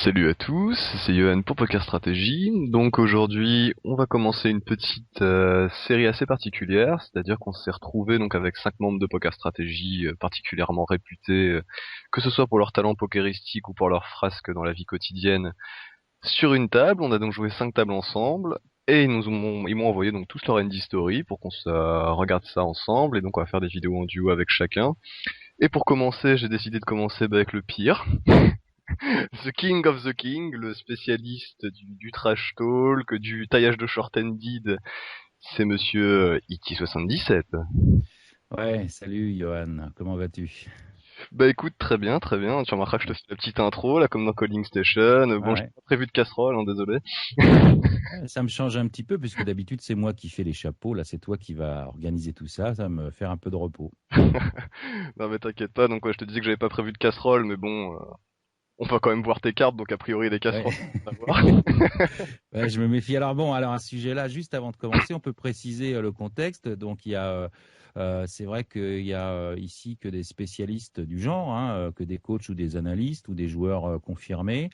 Salut à tous, c'est Johan pour Poker Stratégie. Donc aujourd'hui, on va commencer une petite série assez particulière, c'est-à-dire qu'on s'est retrouvé donc avec 5 membres de Poker Stratégie particulièrement réputés, que ce soit pour leur talent pokeristique ou pour leur frasque dans la vie quotidienne, sur une table. On a donc joué 5 tables ensemble et ils m'ont envoyé donc tous leur end story pour qu'on se regarde ça ensemble, et donc on va faire des vidéos en duo avec chacun. Et pour commencer, j'ai décidé de commencer avec le pire. The King of the King, le spécialiste du trash talk, du taillage de short-ended, c'est monsieur Iki77. Ouais, salut Johan, comment vas-tu? Bah écoute, très bien, très bien. Tu remarqueras que je te fais la petite intro, là, comme dans Calling Station. Bon, j'ai Ouais, pas prévu de casserole, hein, désolé. ouais, ça me change un petit peu puisque d'habitude c'est moi qui fais les chapeaux, là c'est toi qui vas organiser tout ça, ça va me faire un peu de repos. Non mais t'inquiète pas, donc ouais, je te disais que j'avais pas prévu de casserole, mais bon, on va quand même voir tes cartes, donc a priori les Ouais. casseroles, on va voir. Ouais, je me méfie. Alors bon, alors à ce sujet-là, juste avant de commencer, on peut préciser le contexte. Donc il y a, c'est vrai qu'il y a ici que des spécialistes du genre, hein, que des coachs ou des analystes ou des joueurs confirmés.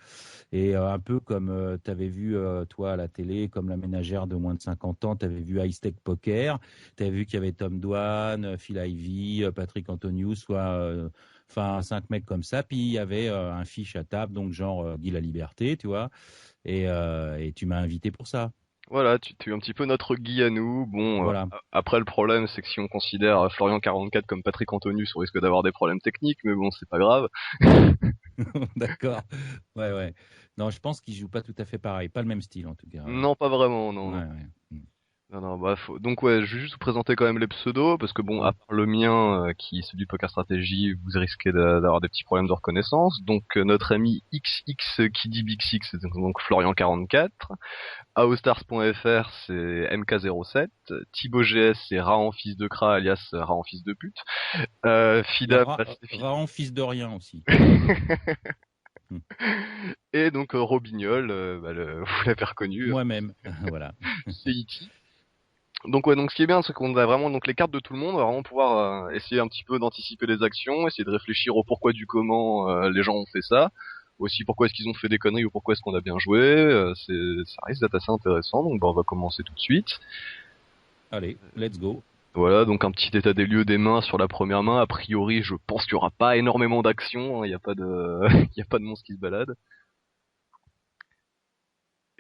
Et un peu comme tu avais vu, toi, à la télé, comme la ménagère de moins de 50 ans, tu avais vu High Tech Poker, tu avais vu qu'il y avait Tom Dwan, Phil Ivey, Patrick Antoniou, enfin, 5 mecs comme ça. Puis il y avait un fiche à table, donc genre Guy la Liberté, tu vois. Et tu m'as invité pour ça. Voilà, tu es un petit peu notre Guy à nous. Bon, Voilà. après le problème, c'est que si on considère Florian 44 comme Patrick Antonius, on risque d'avoir des problèmes techniques, mais bon, c'est pas grave. D'accord. Ouais, ouais. Non, je pense qu'ils jouent pas tout à fait pareil. Pas le même style, en tout cas. Ouais, Non, pas vraiment, non, ouais. non. Ouais. Mm. Non, non, bah, donc ouais, je vais juste vous présenter quand même les pseudos, parce que bon, à Ouais. part le mien, qui est celui de Poker Stratégie, vous risquez d'avoir des petits problèmes de reconnaissance. Donc notre ami XX qui dit Big Six, c'est donc Florian 44. Aostars.fr, c'est MK07. Thibaut GS, c'est Rahan fils de Kra, alias Rahan fils de pute. Il y a Fida, bah, c'est Raon, fils de rien aussi. Mm. Et donc Robignol, bah, vous l'avez reconnu, Moi-même. Voilà. c'est E.T. Donc ouais, donc ce qui est bien, c'est qu'on a vraiment donc les cartes de tout le monde, on va vraiment pouvoir essayer un petit peu d'anticiper les actions, essayer de réfléchir au pourquoi du comment les gens ont fait ça, aussi pourquoi est-ce qu'ils ont fait des conneries ou pourquoi est-ce qu'on a bien joué. Ça risque d'être assez intéressant, donc bah, on va commencer tout de suite. Allez, let's go. Voilà, donc un petit état des lieux des mains sur la première main. A priori, je pense qu'il y aura pas énormément d'actions, il n'y a pas de, il y a pas de monstres qui se baladent.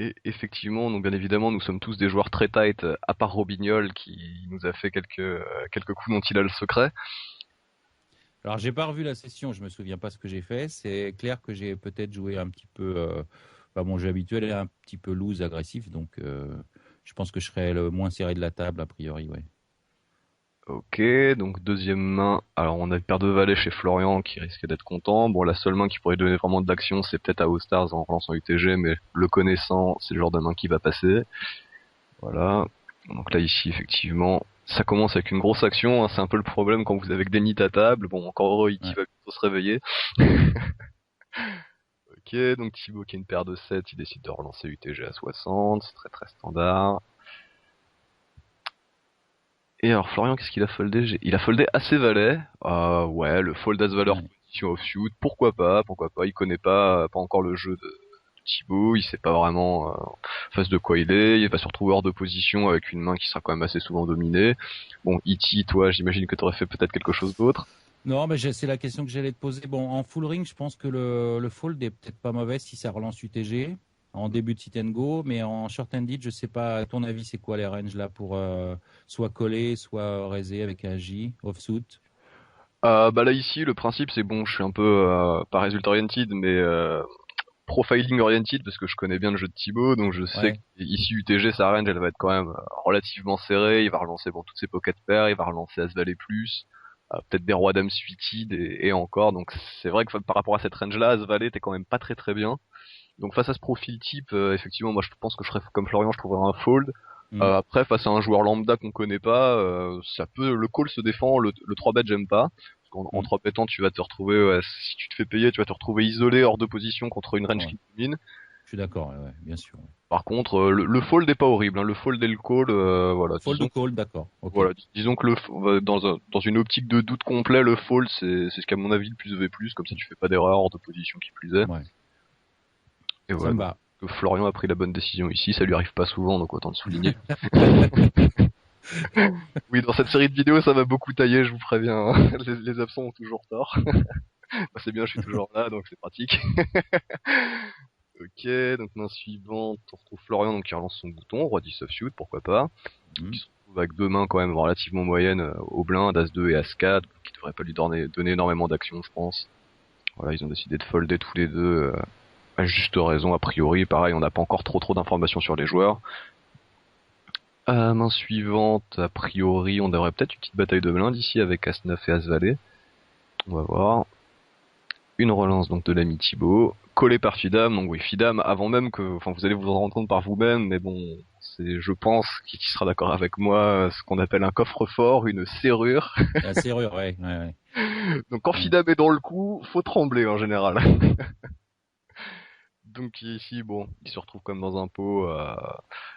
Et effectivement, donc bien évidemment, nous sommes tous des joueurs très tight, à part Robignol qui nous a fait quelques coups dont il a le secret. Alors, j'ai pas revu la session, je me souviens pas ce que j'ai fait. C'est clair que j'ai peut-être joué un petit peu, enfin, mon jeu habituel est un petit peu loose, agressif, donc je pense que je serai le moins serré de la table, a priori, ouais. Ok, donc deuxième main. Alors on a une paire de valets chez Florian qui risquait d'être content. Bon, la seule main qui pourrait donner vraiment de l'action, c'est peut-être à All Stars en relançant UTG, mais le connaissant, c'est le genre de main qui va passer. Voilà. Donc là ici, effectivement, ça commence avec une grosse action, hein. C'est un peu le problème quand vous avez que des nids à table. Bon, encore heureux, Iti Ouais. va bientôt se réveiller. Ok, donc Thibaut qui a une paire de 7, il décide de relancer UTG à 60, c'est très très standard. Et alors Florian, qu'est-ce qu'il a foldé? Il a foldé assez valet. Ouais, le fold as valeur Ouais. position offsuit, pourquoi pas. Il connaît pas encore le jeu de Thibaut, il sait pas vraiment face de quoi il va se retrouver hors de position avec une main qui sera quand même assez souvent dominée. Bon, E.T., toi, j'imagine que t'aurais fait peut-être quelque chose d'autre. Non, mais c'est la question que j'allais te poser. Bon, en full ring, je pense que le fold est peut-être pas mauvais si ça relance UTG en début de sit and go, mais en short ended, je sais pas. À ton avis, c'est quoi les ranges là pour soit coller, soit raiser avec un J, offsuit? Bah là ici, le principe c'est bon, je suis un peu pas result oriented, mais profiling oriented parce que je connais bien le jeu de Thibaut, donc je sais Ouais. qu'ici UTG sa range elle va être quand même relativement serrée. Il va relancer bon toutes ses pocket pairs, il va relancer As Valet plus, peut-être des rois dames suited et encore. Donc c'est vrai que par rapport à cette range là, As Valet t'es quand même pas très très bien. Donc face à ce profil type, effectivement moi je pense que je ferais comme Florian, je trouverais un fold. Hmm. Après face à un joueur lambda qu'on connaît pas, ça peut le call se défend, le 3 bet j'aime pas. Parce qu'en Hmm. 3 bettant tu vas te retrouver, ouais, si tu te fais payer, tu vas te retrouver isolé hors de position contre une range Ouais. qui domine. Je suis d'accord, ouais, ouais, bien sûr. Ouais. Par contre, le fold est pas horrible, hein. Le fold et le call, voilà, Fold ou call, d'accord. Ok. disons que dans une optique de doute complet, le fold c'est ce qu'à mon avis le plus V+, comme ça tu fais pas d'erreur hors de position qui plus est. Ouais. Et Ça voilà, me donc, va. Florian a pris la bonne décision ici, ça lui arrive pas souvent, donc autant le souligner. Oui, dans cette série de vidéos, ça va beaucoup tailler, je vous préviens, hein. Les absents ont toujours tort. Bah, c'est bien, je suis toujours là, donc c'est pratique. Ok, donc main suivante, on retrouve Florian donc qui relance son bouton, roi 10 of shoot, pourquoi pas. Hmm. Qui se retrouve avec deux mains quand même relativement moyennes au blind, As-2 et As-4, qui devraient pas lui donner énormément d'action, je pense. Voilà, ils ont décidé de folder tous les deux, à juste raison, a priori. Pareil, on n'a pas encore trop d'informations sur les joueurs. Main suivante, a priori, on devrait peut-être une petite bataille de blind ici avec As-9 et As-Valet. On va voir. Une relance donc de l'ami Thibaut, collé par Fidam, donc oui, Fidam, avant même que, enfin vous allez vous en rendre compte par vous-même, mais bon, c'est, je pense, qui sera d'accord avec moi, ce qu'on appelle un coffre-fort, une serrure. La serrure, ouais, Donc quand ouais. Fidam est dans le coup, faut trembler en général. Donc ici, bon, il se retrouve comme dans un pot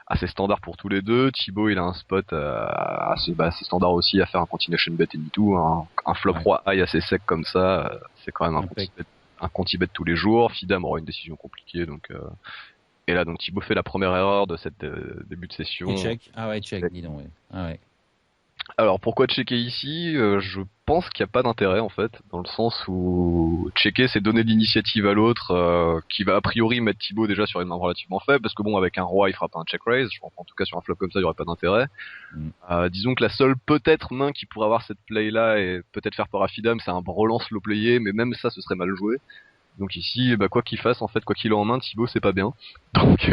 assez standard pour tous les deux. Thibaut, il a un spot assez standard aussi à faire un continuation bet et tout, un flop Ouais. roi high assez sec comme ça, c'est quand même Impec. un conti bet tous les jours. Fidam aura une décision compliquée, donc et là donc Thibaut fait la première erreur de cette début de Et session. check. Ah ouais, check, dis donc, ouais. Ah ouais. Alors pourquoi checker ici? Je pense qu'il n'y a pas d'intérêt en fait, dans le sens où checker c'est donner l'initiative à l'autre, qui va a priori mettre Thibaut déjà sur une main relativement faible, parce que bon avec un roi il fera pas un check raise, en tout cas sur un flop comme ça il n'y aurait pas d'intérêt. Hmm. Disons que la seule peut-être main qui pourrait avoir cette play là et peut-être faire peur à Fidam c'est un relance low playé, mais même ça ce serait mal joué. Donc ici, bah, quoi qu'il fasse, en fait, quoi qu'il ait en main, Thibaut c'est pas bien. Donc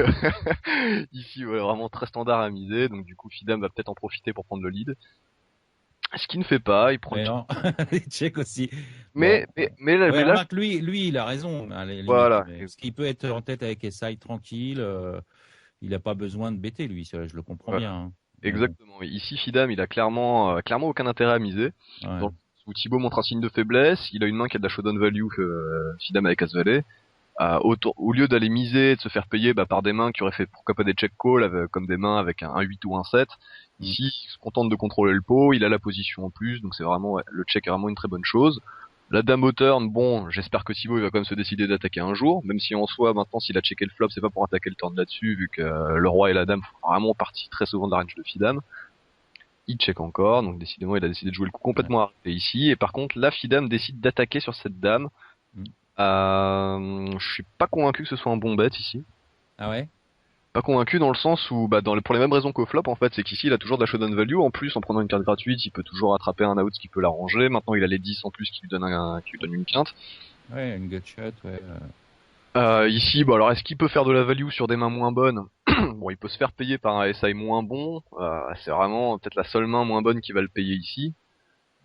ici, ouais, vraiment très standard à miser. Donc du coup, Fidam va peut-être en profiter pour prendre le lead. Ce qu'il ne fait pas, il prend une Mais petite... non, les check aussi. Bon. Ouais, Mais là, remarque, lui, il a raison, à la limite. voilà, Mais, parce qu'il peut être en tête avec SI tranquille. Il n'a pas besoin de bêter, lui. Ça, je le comprends voilà, bien, hein. Mais bon. exactement. Ici, Fidam, il a clairement aucun intérêt à miser. Dans Ouais. le sens où Thibaut montre un signe de faiblesse, il a une main qui a de la showdown value que Fidam avec As-Valet. Au lieu d'aller miser et de se faire payer bah, par des mains qui auraient fait pourquoi pas des check calls comme des mains avec un 8 ou un 7, Hmm. ici il se contente de contrôler le pot, il a la position en plus, donc c'est vraiment ouais, le check est vraiment une très bonne chose. La dame au turn, bon, j'espère que Thibaut il va quand même se décider d'attaquer un jour, même si en soi maintenant s'il a checké le flop c'est pas pour attaquer le turn là-dessus vu que le roi et la dame font vraiment partie très souvent de la range de Fidam. Il check encore, donc décidément il a décidé de jouer le coup Ouais. complètement arrêté ici, et par contre la Fidam décide d'attaquer sur cette dame. Hmm. Je suis pas convaincu que ce soit un bon bet ici. Ah ouais? Pas convaincu dans le sens où, bah, pour les mêmes raisons qu'au flop, en fait, c'est qu'ici, il a toujours de la showdown value. En plus, en prenant une carte gratuite, il peut toujours attraper un out qui peut l'arranger. Maintenant, il a les 10 en plus qui lui donne qui lui donne une quinte. Ouais, une gut shot, ouais. Ici, bon, alors, est-ce qu'il peut faire de la value sur des mains moins bonnes? Bon, il peut se faire payer par un SI moins bon. C'est vraiment peut-être la seule main moins bonne qui va le payer ici.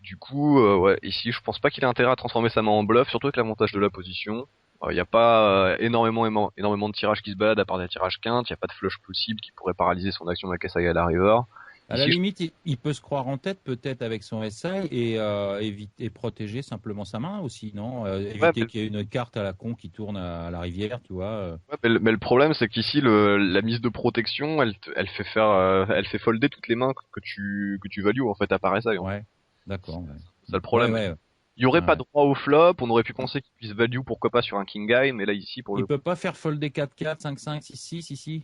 Du coup, ouais, ici, je pense pas qu'il ait intérêt à transformer sa main en bluff, surtout avec l'avantage de la position. Il n'y a pas énormément de tirages qui se baladent à part des tirages quintes, il n'y a pas de flush possible qui pourrait paralyser son action d'Akasai à la river. À la Ici, limite, il peut se croire en tête peut-être avec son SI et éviter protéger simplement sa main aussi, non? ouais, Éviter qu'il y ait une carte à la con qui tourne à la rivière, tu vois. mais le problème c'est qu'ici la mise de protection, elle fait elle fait folder toutes les mains que tu values en fait à part SI. En fait. Ouais, d'accord. Ouais. C'est ça le Ouais, problème. ouais, Il y aurait pas ouais. droit au flop, on aurait pu penser qu'il puisse value pourquoi pas sur un king guy, mais là ici pour Il le peut pas faire folder 4-4, 5-5, 6-6 ici?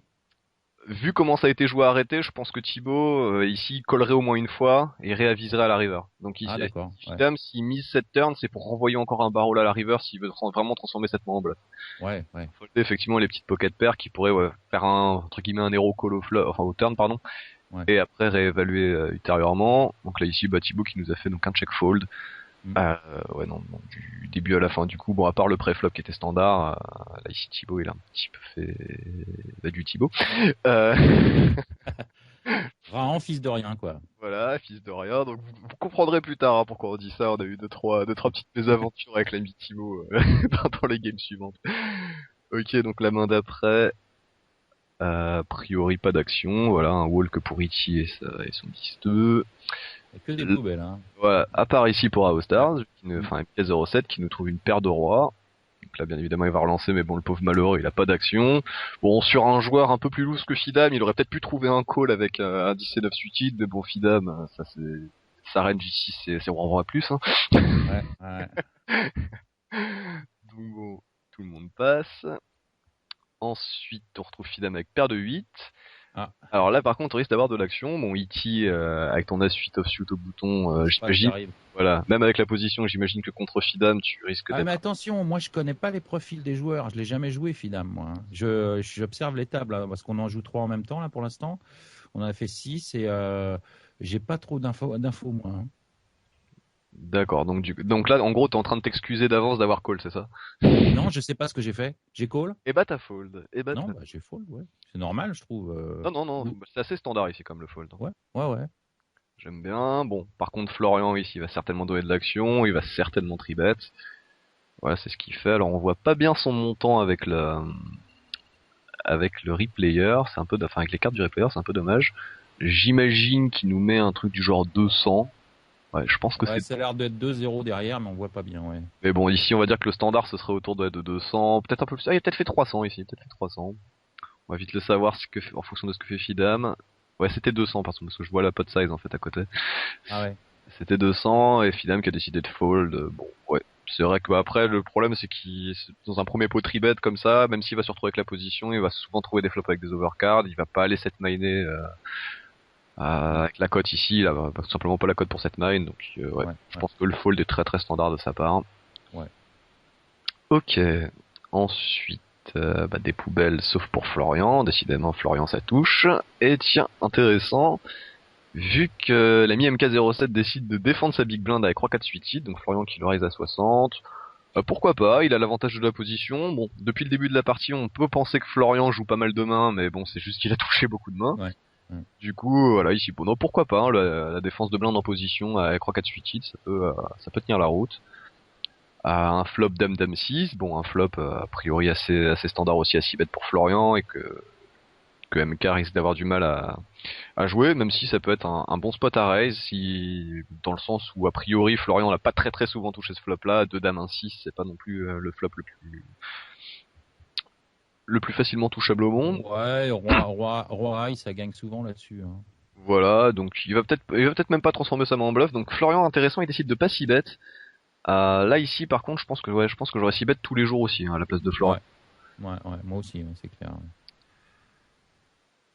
vu comment ça a été joué arrêté, je pense que Thibaut ici collerait au moins une fois et réaviserait à la river. Donc Ah, ici, d'accord. Ouais, Fidam, s'il mise cette turn, c'est pour renvoyer encore un barrel à la river s'il veut vraiment transformer cette main en bluff. ouais, ouais. Folder effectivement les petites pocket pairs qui pourraient ouais, faire un entre guillemets un hero call au flop, enfin au turn pardon, Ouais. et après réévaluer ultérieurement. Donc là ici, bah, Thibaut qui nous a fait donc un check fold. Mm. Ouais non, du début à la fin du coup, bon à part le pré-flop qui était standard, là ici Thibaut il a un petit peu fait bah, du Thibaut. Euh... Rahan, fils de rien, quoi. Voilà, fils de rien. Donc vous comprendrez plus tard hein, pourquoi on dit ça. On a eu deux trois petites mésaventures avec l'ami Timo dans les games suivantes. Ok, donc la main d'après, a priori pas d'action. Voilà, un walk pour Ichi et son 10-2. Il y a que des poubelles, hein. Voilà, à part ici pour Ouais. Aostars, Mm. enfin MK07 qui nous trouve une paire de rois. Donc là, bien évidemment, il va relancer, mais bon, le pauvre malheureux, il a pas d'action. Bon, sur un joueur un peu plus loose que Fidam, il aurait peut-être pu trouver un call avec un 10 et 9 suited, mais bon, Fidam, ça c'est, sa range ici, c'est roi plus, hein. Ouais, ouais. Donc bon, tout le monde passe. Ensuite, on retrouve Fidam avec paire de 8. Ah, Alors là, par contre, on risque d'avoir de l'action. Bon, E.T., avec ton as suite offsuit au bouton, passe j'imagine. arrive. Voilà. Même avec la position, j'imagine que contre Fidam, tu risques Ah, mais d'être... attention, moi je connais pas les profils des joueurs. Je l'ai jamais joué, Fidam, moi, hein. J'observe les tables là, parce qu'on en joue 3 en même temps là pour l'instant. On en a fait 6 et j'ai pas trop d'infos moi, hein. D'accord. Donc là, en gros, t'es en train de t'excuser d'avance d'avoir call, c'est ça? Non, je sais pas ce que j'ai fait. J'ai call? Et bah, t'as fold. Et bah, Non, bah j'ai fold, ouais. C'est normal, je trouve. Non, non, non. Nous- C'est assez standard ici, comme le fold. Ouais, ouais, ouais. J'aime bien. Bon, par contre, Florian ici, il va certainement donner de l'action. Il va certainement tribet. Ouais, c'est ce qu'il fait. Alors, on voit pas bien son montant avec le replayer. C'est un peu, enfin, avec les cartes du replayer, c'est un peu dommage. J'imagine qu'il nous met un truc du genre 200. Ouais, je pense que Ouais, c'est... ça a l'air d'être 2-0 derrière, mais on voit pas bien, ouais. Mais bon, ici, on va dire que le standard, ce serait autour de 200. Peut-être un peu plus. Ah, il a peut-être fait 300 ici. Peut-être fait 300. On va vite le savoir en fonction de ce que fait Fidam. Ouais, c'était 200 parce que je vois la pot size en fait à côté. Ah ouais. C'était 200 et Fidam qui a décidé de fold. Bon, ouais. C'est vrai que bah, après le problème c'est qu'il dans un premier pot tribet comme ça, même s'il va se retrouver avec la position, il va souvent trouver des flops avec des overcards, il va pas aller set miner avec la cote ici, il a tout simplement pas la cote pour set mine, donc ouais, Ouais, je ouais, pense que le fold est très très standard de sa part. ouais. Ok, ensuite bah, des poubelles sauf pour Florian, décidément Florian ça touche, et tiens, intéressant, vu que l'ami MK07 décide de défendre sa big blind avec Roi 4 suited, donc Florian qui le raise à 60, pourquoi pas, il a l'avantage de la position. Bon, depuis le début de la partie, on peut penser que Florian joue pas mal de mains, mais bon, c'est juste qu'il a touché beaucoup de mains. Ouais, ouais. Du coup, voilà, ici, bon, non, pourquoi pas, hein, la défense de blind en position avec Roi 4 suited, ça peut tenir la route. Un flop Dame Dame 6, bon, un flop a priori assez standard aussi à 6 bêtes pour Florian, et que MK risque d'avoir du mal à jouer, même si ça peut être un bon spot à raise, si dans le sens où a priori Florian n'a pas très très souvent touché ce flop là, 2 dames 1 6 c'est pas non plus le flop le plus facilement touchable au monde. Ouais, roi rail, ça gagne souvent là-dessus, hein. Voilà, donc il va peut-être même pas transformer sa main en bluff. Donc Florian intéressant, il décide de pas 6 bet. Là ici par contre, je pense que j'aurais 6 bet tous les jours aussi hein, à la place de Florian. Ouais, ouais, ouais, moi aussi, ouais, c'est clair. Ouais.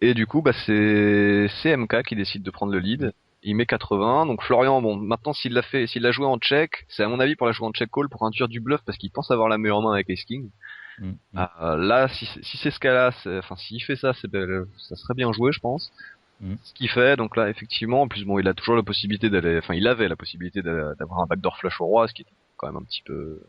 Et du coup, bah c'est MK qui décide de prendre le lead. Il met 80, donc Florian, bon, maintenant s'il l'a joué en check, c'est à mon avis pour la jouer en check call pour induire du bluff parce qu'il pense avoir la meilleure main avec Ace King. Mm, mm, Là, si c'est ce cas-là, enfin s'il fait ça, ça serait bien joué, je pense. mm. Ce qu'il fait, donc là, effectivement, en plus bon, il a toujours la possibilité il avait la possibilité d'avoir un backdoor flush au roi, ce qui est quand même un petit peu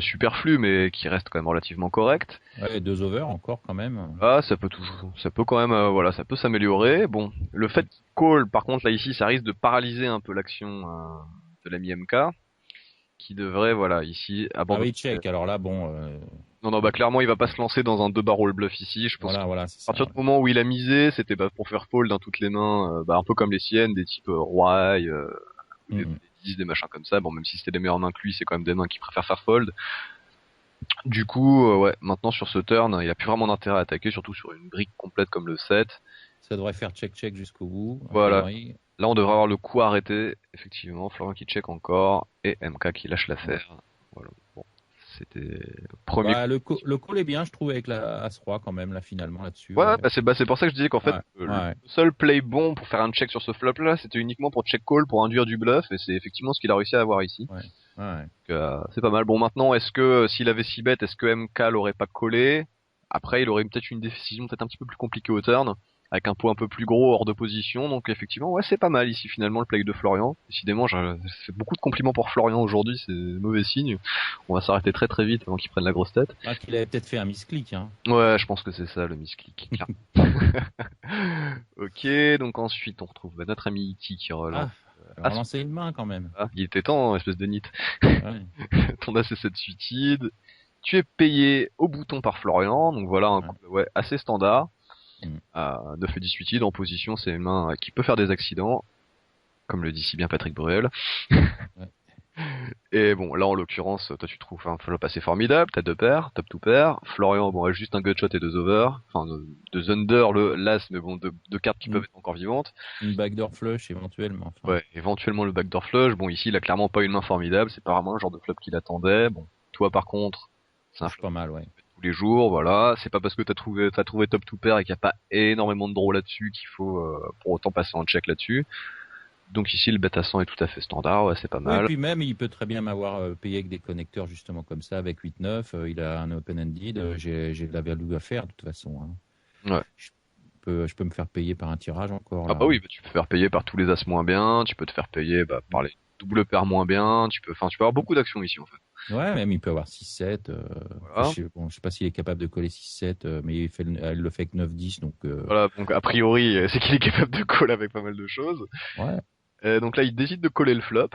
superflu, mais qui reste quand même relativement correct. Ouais, 2 over encore quand même. Ah, ça peut quand même, voilà, ça peut s'améliorer. Bon, le fait qu'il call, par contre, là ici, ça risque de paralyser un peu l'action de l'ami MK, qui devrait, voilà, ici, Ah abandonner. oui, check. Alors là, bon, Non, non, bah clairement, il va pas se lancer dans un 2 barrel bluff ici. Je pense qu'à voilà, c'est ça. partir Ouais. du moment où il a misé, c'était bah, pour faire fold dans toutes les mains, bah, un peu comme les siennes, des types roi, Mm, des mm. 10, des machins comme ça. Bon, même si c'était des meilleures mains que lui, c'est quand même des mains qui préfèrent faire fold. Du coup, ouais, maintenant sur ce turn, il a plus vraiment d'intérêt à attaquer, surtout sur une brique complète comme le 7. Ça devrait faire check jusqu'au bout, a Voilà. priori. Là, on devrait avoir le coup arrêté, effectivement. Florian qui check encore, et MK qui lâche Ouais. l'affaire. Voilà. Bon, c'était le premier. Bah, le call est bien, je trouve, avec la As-Roi quand même, là, finalement, là-dessus. Ouais, Ouais, bah, c'est pour ça que je disais qu'en fait, ouais, le ouais, seul play bon pour faire un check sur ce flop-là, c'était uniquement pour check call, pour induire du bluff, et c'est effectivement ce qu'il a réussi à avoir ici. ouais, ouais. Donc, c'est pas mal. Bon, maintenant, est-ce que s'il avait 6 bêtes, est-ce que MK l'aurait pas collé? Après, il aurait peut-être une décision peut-être un petit peu plus compliquée au turn, avec un pot un peu plus gros hors de position. Donc effectivement, ouais, c'est pas mal ici finalement le play de Florian. Décidément, j'ai fait beaucoup de compliments pour Florian aujourd'hui, c'est mauvais signe. On va s'arrêter très très vite avant qu'il prenne la grosse tête. Ah, qu'il avait peut-être fait un misclick, hein. Ouais, je pense que c'est ça le misclick. Ok, donc ensuite on retrouve notre ami Iti qui relance. Ah, alors lancer une main quand même. Il était temps, espèce de nid. Ouais. Ton as c'est 7 suited. Tu es payé au bouton par Florian, donc voilà un Ouais. coup ouais, assez standard. Mm. 9 et 10 suited en position, c'est une main qui peut faire des accidents, comme le dit si bien Patrick Bruel. Ouais. Et bon, là en l'occurrence, toi tu trouves un flop assez formidable, t'as 2 paires, top 2 paires. Florian, bon, juste un gutshot et 2 over, enfin 2 under, le l'as, mais bon, 2 cartes qui peuvent être encore vivantes. Une backdoor flush éventuellement. Enfin. Ouais, éventuellement le backdoor flush. Bon, ici il a clairement pas une main formidable, c'est pas vraiment le genre de flop qu'il attendait. Bon, toi par contre, c'est un Touche flop pas mal, ouais. tous les jours, voilà. C'est pas parce que t'as trouvé top to pair et qu'il n'y a pas énormément de draws là-dessus qu'il faut pour autant passer en check là-dessus. Donc ici le bet à 100 est tout à fait standard, ouais, c'est pas Oui, et mal. puis même, il peut très bien m'avoir payé avec des connecteurs justement comme ça, avec 8-9. Il a un open-ended. J'ai de la value à faire de toute façon. Hein. Ouais. Je peux me faire payer par un tirage encore Ah là. bah oui, bah, tu peux te faire payer par tous les as moins bien, tu peux te faire payer par les double paires moins bien, tu peux avoir beaucoup d'actions ici en fait. Ouais, même il peut avoir 6-7. Voilà. Je sais pas s'il est capable de coller 6-7, mais il le fait avec 9-10, donc Voilà, donc a priori, c'est qu'il est capable de call avec pas mal de choses. ouais. Donc là, il décide de coller le flop.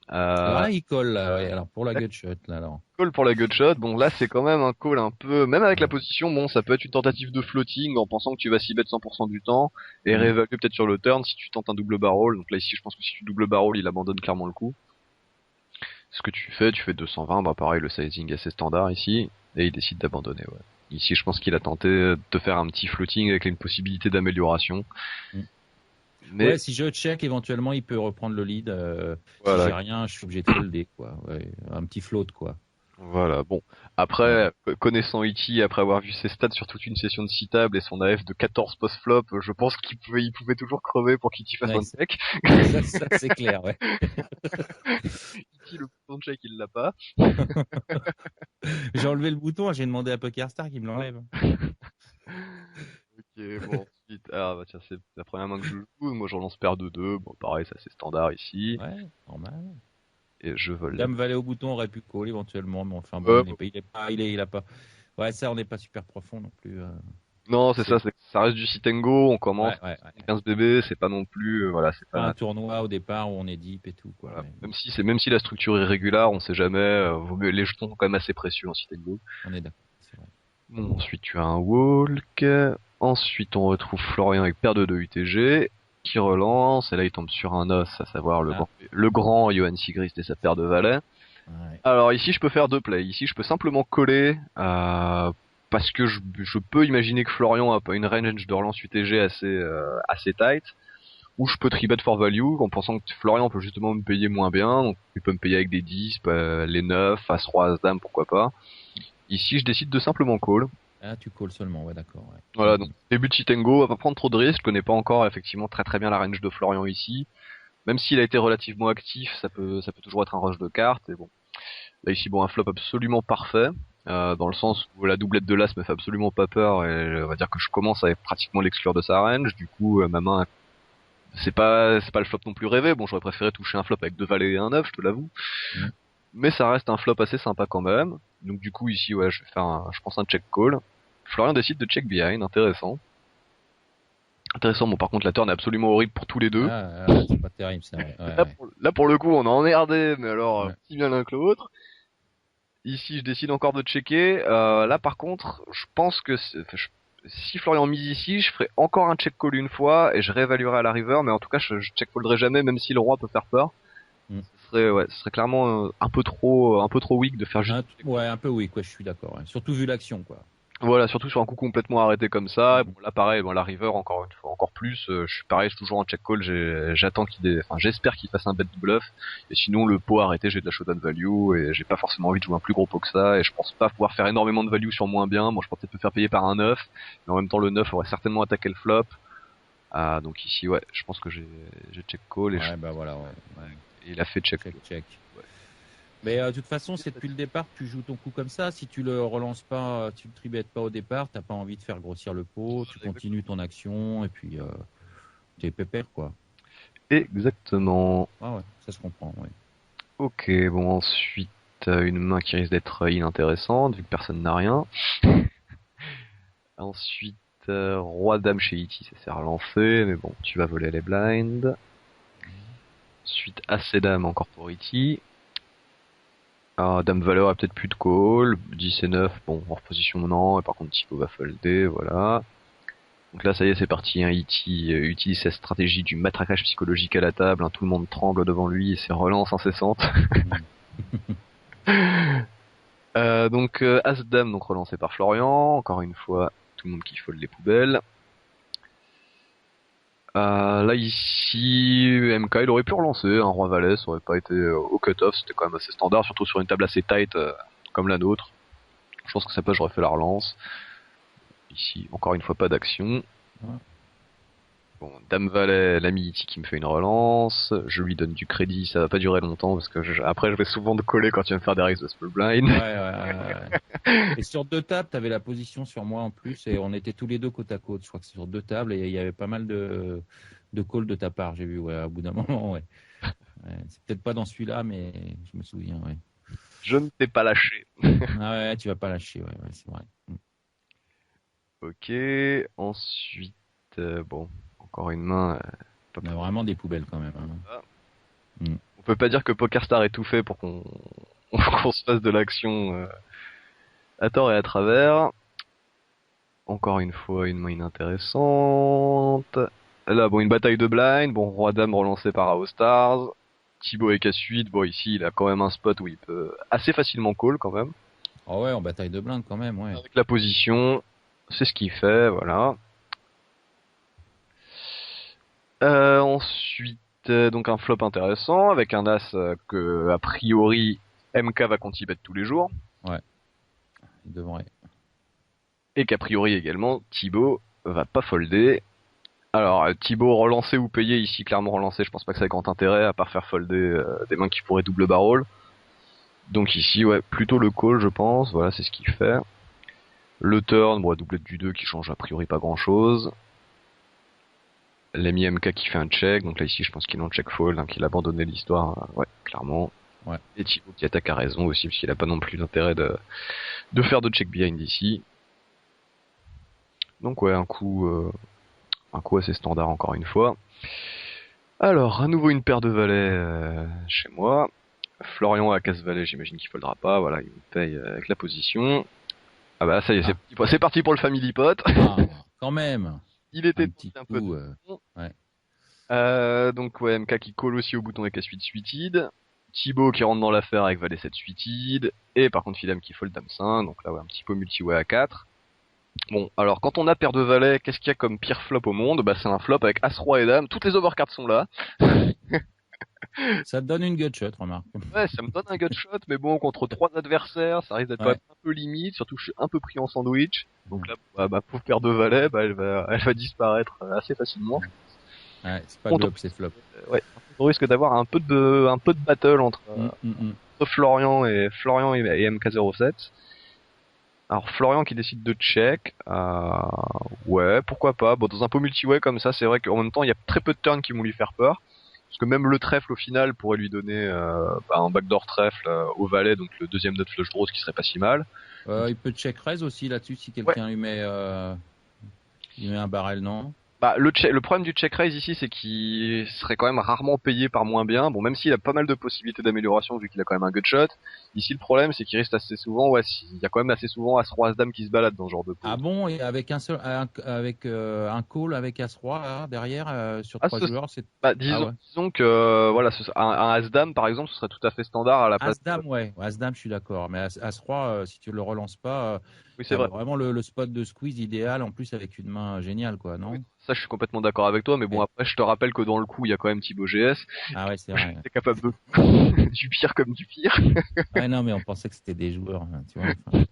Alors Euh, là, il colle. Là, ouais. Alors pour la gutshot, là, alors. Call pour la gutshot. Bon, là, c'est quand même un call un peu, même avec la Ouais. position, bon, ça peut être une tentative de floating en pensant que tu vas s'y bet 100% du temps et Mhm. réévaluer peut-être sur le turn si tu tentes un double barrel. Donc là, ici, je pense que si tu double barrel, il abandonne clairement le coup. Ce que tu fais 220, bah pareil, le sizing est assez standard ici et il décide d'abandonner, ouais. Ici, je pense qu'il a tenté de te faire un petit floating avec une possibilité d'amélioration. Mhm. Ouais, Mais si je check, éventuellement, il peut reprendre le lead. Si voilà, j'ai rien, je suis obligé de folder, quoi. Ouais, un petit float, quoi. voilà, bon. Ouais. Après, connaissant Ichi, après avoir vu ses stats sur toute une session de 6 tables et son AF de 14 post-flop, je pense il pouvait toujours crever pour qu'Ichi fasse Ouais, un check. ça c'est clair, ouais. Ichi, le bouton de check, il l'a pas. J'ai enlevé le bouton, j'ai demandé à PokerStar qu'il me l'enlève. Ok, bon, ensuite, ah bah tiens, c'est la première main que je joue, moi je relance paire de 2, bon pareil, ça c'est standard ici, Ouais, normal. et je vole la... Dame valet au bouton aurait pu call éventuellement, mais enfin bon, Euh, il a pas. Ouais, ça, on n'est pas super profond non plus. non, c'est C'est, ça, ça reste du sit and go, on commence, ouais. 15 bébés, c'est pas non plus, voilà, c'est Pas un pas... tournoi au départ où on est deep et tout, quoi. Voilà. Mais bon, Même si la structure est régulière, on sait jamais, les jetons sont quand même assez précieux en sit and go. on est d'accord, c'est vrai. Bon, ensuite tu as un walk. Ensuite on retrouve Florian avec paire de 2 UTG qui relance et là il tombe sur un os, à savoir Ah, le grand Johan Sigrist et sa paire de valets. ouais. Alors ici je peux faire deux plays. Ici je peux simplement coller parce que je peux imaginer que Florian a pas une range de relance UTG assez tight. Ou je peux tribet for value en pensant que Florian peut justement me payer moins bien. Donc il peut me payer avec des 10, les 9, As 3, As Dame, pourquoi pas. Ici je décide de simplement call. Ah, tu calls seulement, ouais, d'accord, ouais. Voilà, donc début de Chitengo, on va pas prendre trop de risques, je connais pas encore effectivement très bien la range de Florian ici. Même s'il a été relativement actif, ça peut toujours être un rush de cartes, et bon. Là ici, bon, un flop absolument parfait, dans le sens où la doublette de l'As me fait absolument pas peur, et on va dire que je commence à pratiquement l'exclure de sa range, du coup, ma main, c'est pas le flop non plus rêvé, bon, j'aurais préféré toucher un flop avec deux valets et un 9, je te l'avoue. Mhm. Mais ça reste un flop assez sympa quand même. Donc du coup ici, ouais, je vais faire je pense un check call. Florian décide de check behind, intéressant. Intéressant, bon par contre la turn est absolument horrible pour tous les deux. C'est pas terrible, ça, ouais. Là pour le coup on a emmerdé, mais alors Ouais. aussi bien l'un que l'autre. Ici je décide encore de checker. Là par contre, je pense que si Florian mise ici, je ferai encore un check call une fois et je réévaluerai à la river, mais en tout cas je check callerai jamais, même si le roi peut faire peur. Mm. Ce serait clairement un peu trop weak de faire juste. Ouais, un peu oui, quoi, je suis d'accord. Ouais. Surtout vu l'action, quoi. Voilà, surtout sur un coup complètement arrêté comme ça. Bon, Mhm. là, pareil, bon, la river, encore une fois, encore plus. Je suis pareil, je suis toujours en check call. J'attends enfin, j'espère qu'il fasse un bet de bluff. Et sinon, le pot arrêté, j'ai de la showdown value et j'ai pas forcément envie de jouer un plus gros pot que ça. Et je pense pas pouvoir faire énormément de value sur moins bien. Moi, je pense peut-être me faire payer par un 9, mais en même temps, le 9 aurait certainement attaqué le flop. Ah, donc ici, ouais, je pense que j'ai check call Ouais, bah voilà, ouais. et il a fait check. Check. Ouais. Mais de toute façon, c'est depuis le départ que tu joues ton coup comme ça. Si tu le relances pas, tu le tribets pas au départ, t'as pas envie de faire grossir le pot, tu continues ton action et puis t'es pépère, quoi. Exactement. Ah ouais, ça se comprend, ouais. Ok, bon, ensuite, une main qui risque d'être inintéressante, vu que personne n'a rien. Ensuite, roi dame chez Iti, ça s'est relancé, mais bon, tu vas voler les blinds. Ensuite, assez dame encore pour Iti. Ah, dame valeur a peut-être plus de call. 10 et 9, bon, en reposition non, et par contre Tipo va folder, voilà. Donc là, ça y est, c'est parti, hein. Iti utilise sa stratégie du matraquage psychologique à la table, hein. Tout le monde tremble devant lui et ses relances incessantes. Mm. Donc As-Dame, donc relancé par Florian, encore une fois, tout le monde qui fold les poubelles. Là ici, MK il aurait pu relancer un roi valet, ça aurait pas été au cut-off, c'était quand même assez standard, surtout sur une table assez tight comme la nôtre. Je pense que ça passe, j'aurais fait la relance. Ici, encore une fois, pas d'action. Ouais. Bon, Dame Valet, l'ami Iti qui me fait une relance. Je lui donne du crédit, ça va pas durer longtemps parce que après je vais souvent te coller quand tu vas me faire des risques de small blind. Ouais. Et sur 2 tables, tu avais la position sur moi en plus, et on était tous les deux côte à côte. Je crois que c'est sur 2 tables, et il y avait pas mal de calls de ta part, j'ai vu, ouais, au bout d'un moment, ouais. Ouais, c'est peut-être pas dans celui-là, mais je me souviens, ouais. Je ne t'ai pas lâché. Ah ouais, tu vas pas lâcher, ouais, c'est vrai. Ok, ensuite, bon, encore une main. On a vraiment des poubelles quand même, hein. Mm. On peut pas dire que PokerStar est tout fait pour qu'on qu'on se fasse de l'action à tort et à travers. Encore une fois, une main inintéressante. Là, bon, une bataille de blind. Bon, Roi Dame relancé par AO Stars. Thibaut avec A8. Bon, ici, il a quand même un spot où il peut assez facilement call quand même. Ah ouais, en bataille de blinde quand même, ouais. Avec la position, c'est ce qu'il fait, voilà. Ensuite, donc un flop intéressant avec un as que a priori MK va bet tous les jours Ouais, il devrait. et qu'a priori également Thibaut va pas folder. Alors Thibaut relancé ou payé ici, clairement relancé, je pense pas que ça ait grand intérêt à part faire folder des mains qui pourraient double barrel. Donc ici ouais, plutôt le call je pense, voilà c'est ce qu'il fait. Le turn, bon doublette du 2 qui change a priori pas grand chose. L'ami MK qui fait un check, donc là ici je pense qu'il est en check fold, hein, qu'il a abandonné l'histoire, ouais clairement. Ouais. Et Thibaut qui attaque à raison aussi, parce qu'il a pas non plus l'intérêt de faire de check behind ici. Donc ouais, un coup assez standard encore une fois. Alors, à nouveau une paire de valets chez moi. Florian à casse-valet, j'imagine qu'il foldera pas, voilà, il me paye avec la position. Ah bah ça y est, c'est parti pour le family pot. Ah, quand même. Il était Un tenté petit un peu coup, de fond. ouais. Donc ouais, MK qui colle aussi au bouton avec S8 suited. Thibaut qui rentre dans l'affaire avec valet 7 suited. Et par contre Philem qui fold dame 5, donc là ouais, un petit peu multi-way à 4. Bon, alors quand on a paire de valets, qu'est-ce qu'il y a comme pire flop au monde? Bah c'est un flop avec As-Roi et Dame, toutes les overcards sont là. Ça te donne une gutshot, remarque. Ouais, ça me donne un gutshot, mais bon, contre 3 adversaires, ça risque d'être quand Ouais. même un peu limite, surtout que je suis un peu pris en sandwich. Donc là, bah, ma pauvre paire de valets, bah, elle va disparaître assez facilement. Ouais, c'est pas Contre, globe, c'est flop. ouais, on risque d'avoir un peu de battle Mm. entre Florian et MK07. Alors Florian qui décide de check, ouais, pourquoi pas. Bon, dans un pot multi-way comme ça, c'est vrai qu'en même temps, il y a très peu de turns qui vont lui faire peur. Parce que même le trèfle au final pourrait lui donner un backdoor trèfle au valet, donc le deuxième nœud de flush draw, ce qui serait pas si mal. Il peut check raise aussi là-dessus si Ouais. quelqu'un lui met un barrel, non? Bah le problème du check raise ici, c'est qu'il serait quand même rarement payé par moins bien. Bon, même s'il a pas mal de possibilités d'amélioration vu qu'il a quand même un gut shot. Ici, le problème, c'est qu'il reste assez souvent, ouais, il y a quand même assez souvent As-Roi As-Dame qui se balade dans ce genre de pot. Ah bon, et avec un call avec As-Roi là, derrière sur Ah, 3 joueurs, c'est bah, ah ouais. disons que voilà, un As-Dame par exemple, ce serait tout à fait standard à la place. As-Dame, ouais. As-Dame, je suis d'accord. Mais As-Roi, si tu le relances pas, Oui, c'est t'as vrai. vraiment le spot de squeeze idéal, en plus avec une main géniale, quoi, Oui, non? ça, je suis complètement d'accord avec toi, mais bon, Et- après, je te rappelle que dans le coup, il y a quand même Thibaut GS. Ah ouais, c'est vrai. T'es capable de du pire comme du pire. Ouais, non, mais on pensait que c'était des joueurs, hein, tu vois. Enfin.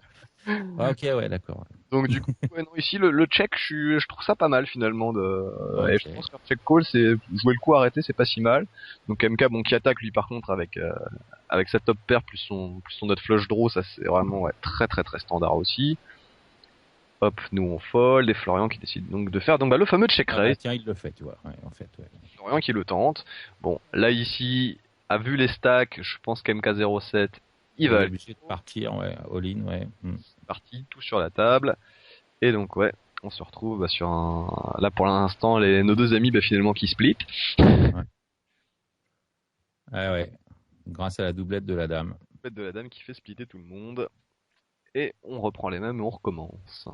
Ouais, ok, ouais, d'accord. Donc du coup, ouais, non, ici le check, je trouve ça pas mal finalement. Et Ok. je pense qu'un check call, c'est jouer le coup arrêté, c'est pas si mal. Donc MK, bon, qui attaque lui par contre avec sa top pair plus son note flush draw, ça c'est vraiment ouais, très très très standard aussi. Hop, nous on fold et Florian qui décide donc de faire donc bah, le fameux check Ah bah raise. tiens, il le fait, tu vois. Ouais, en fait, ouais. Florian qui le tente. Bon, là ici, a vu les stacks, je pense qu'MK07, il Il va est aller obligé de partir, ouais, all-in, ouais. parti, tout sur la table. Et donc ouais, on se retrouve bah, sur un. Là pour l'instant, nos deux amis bah, finalement qui split. Ouais. Ah ouais. Grâce à la doublette de la dame. Bête de la dame qui fait splitter tout le monde. Et on reprend les mêmes et on recommence.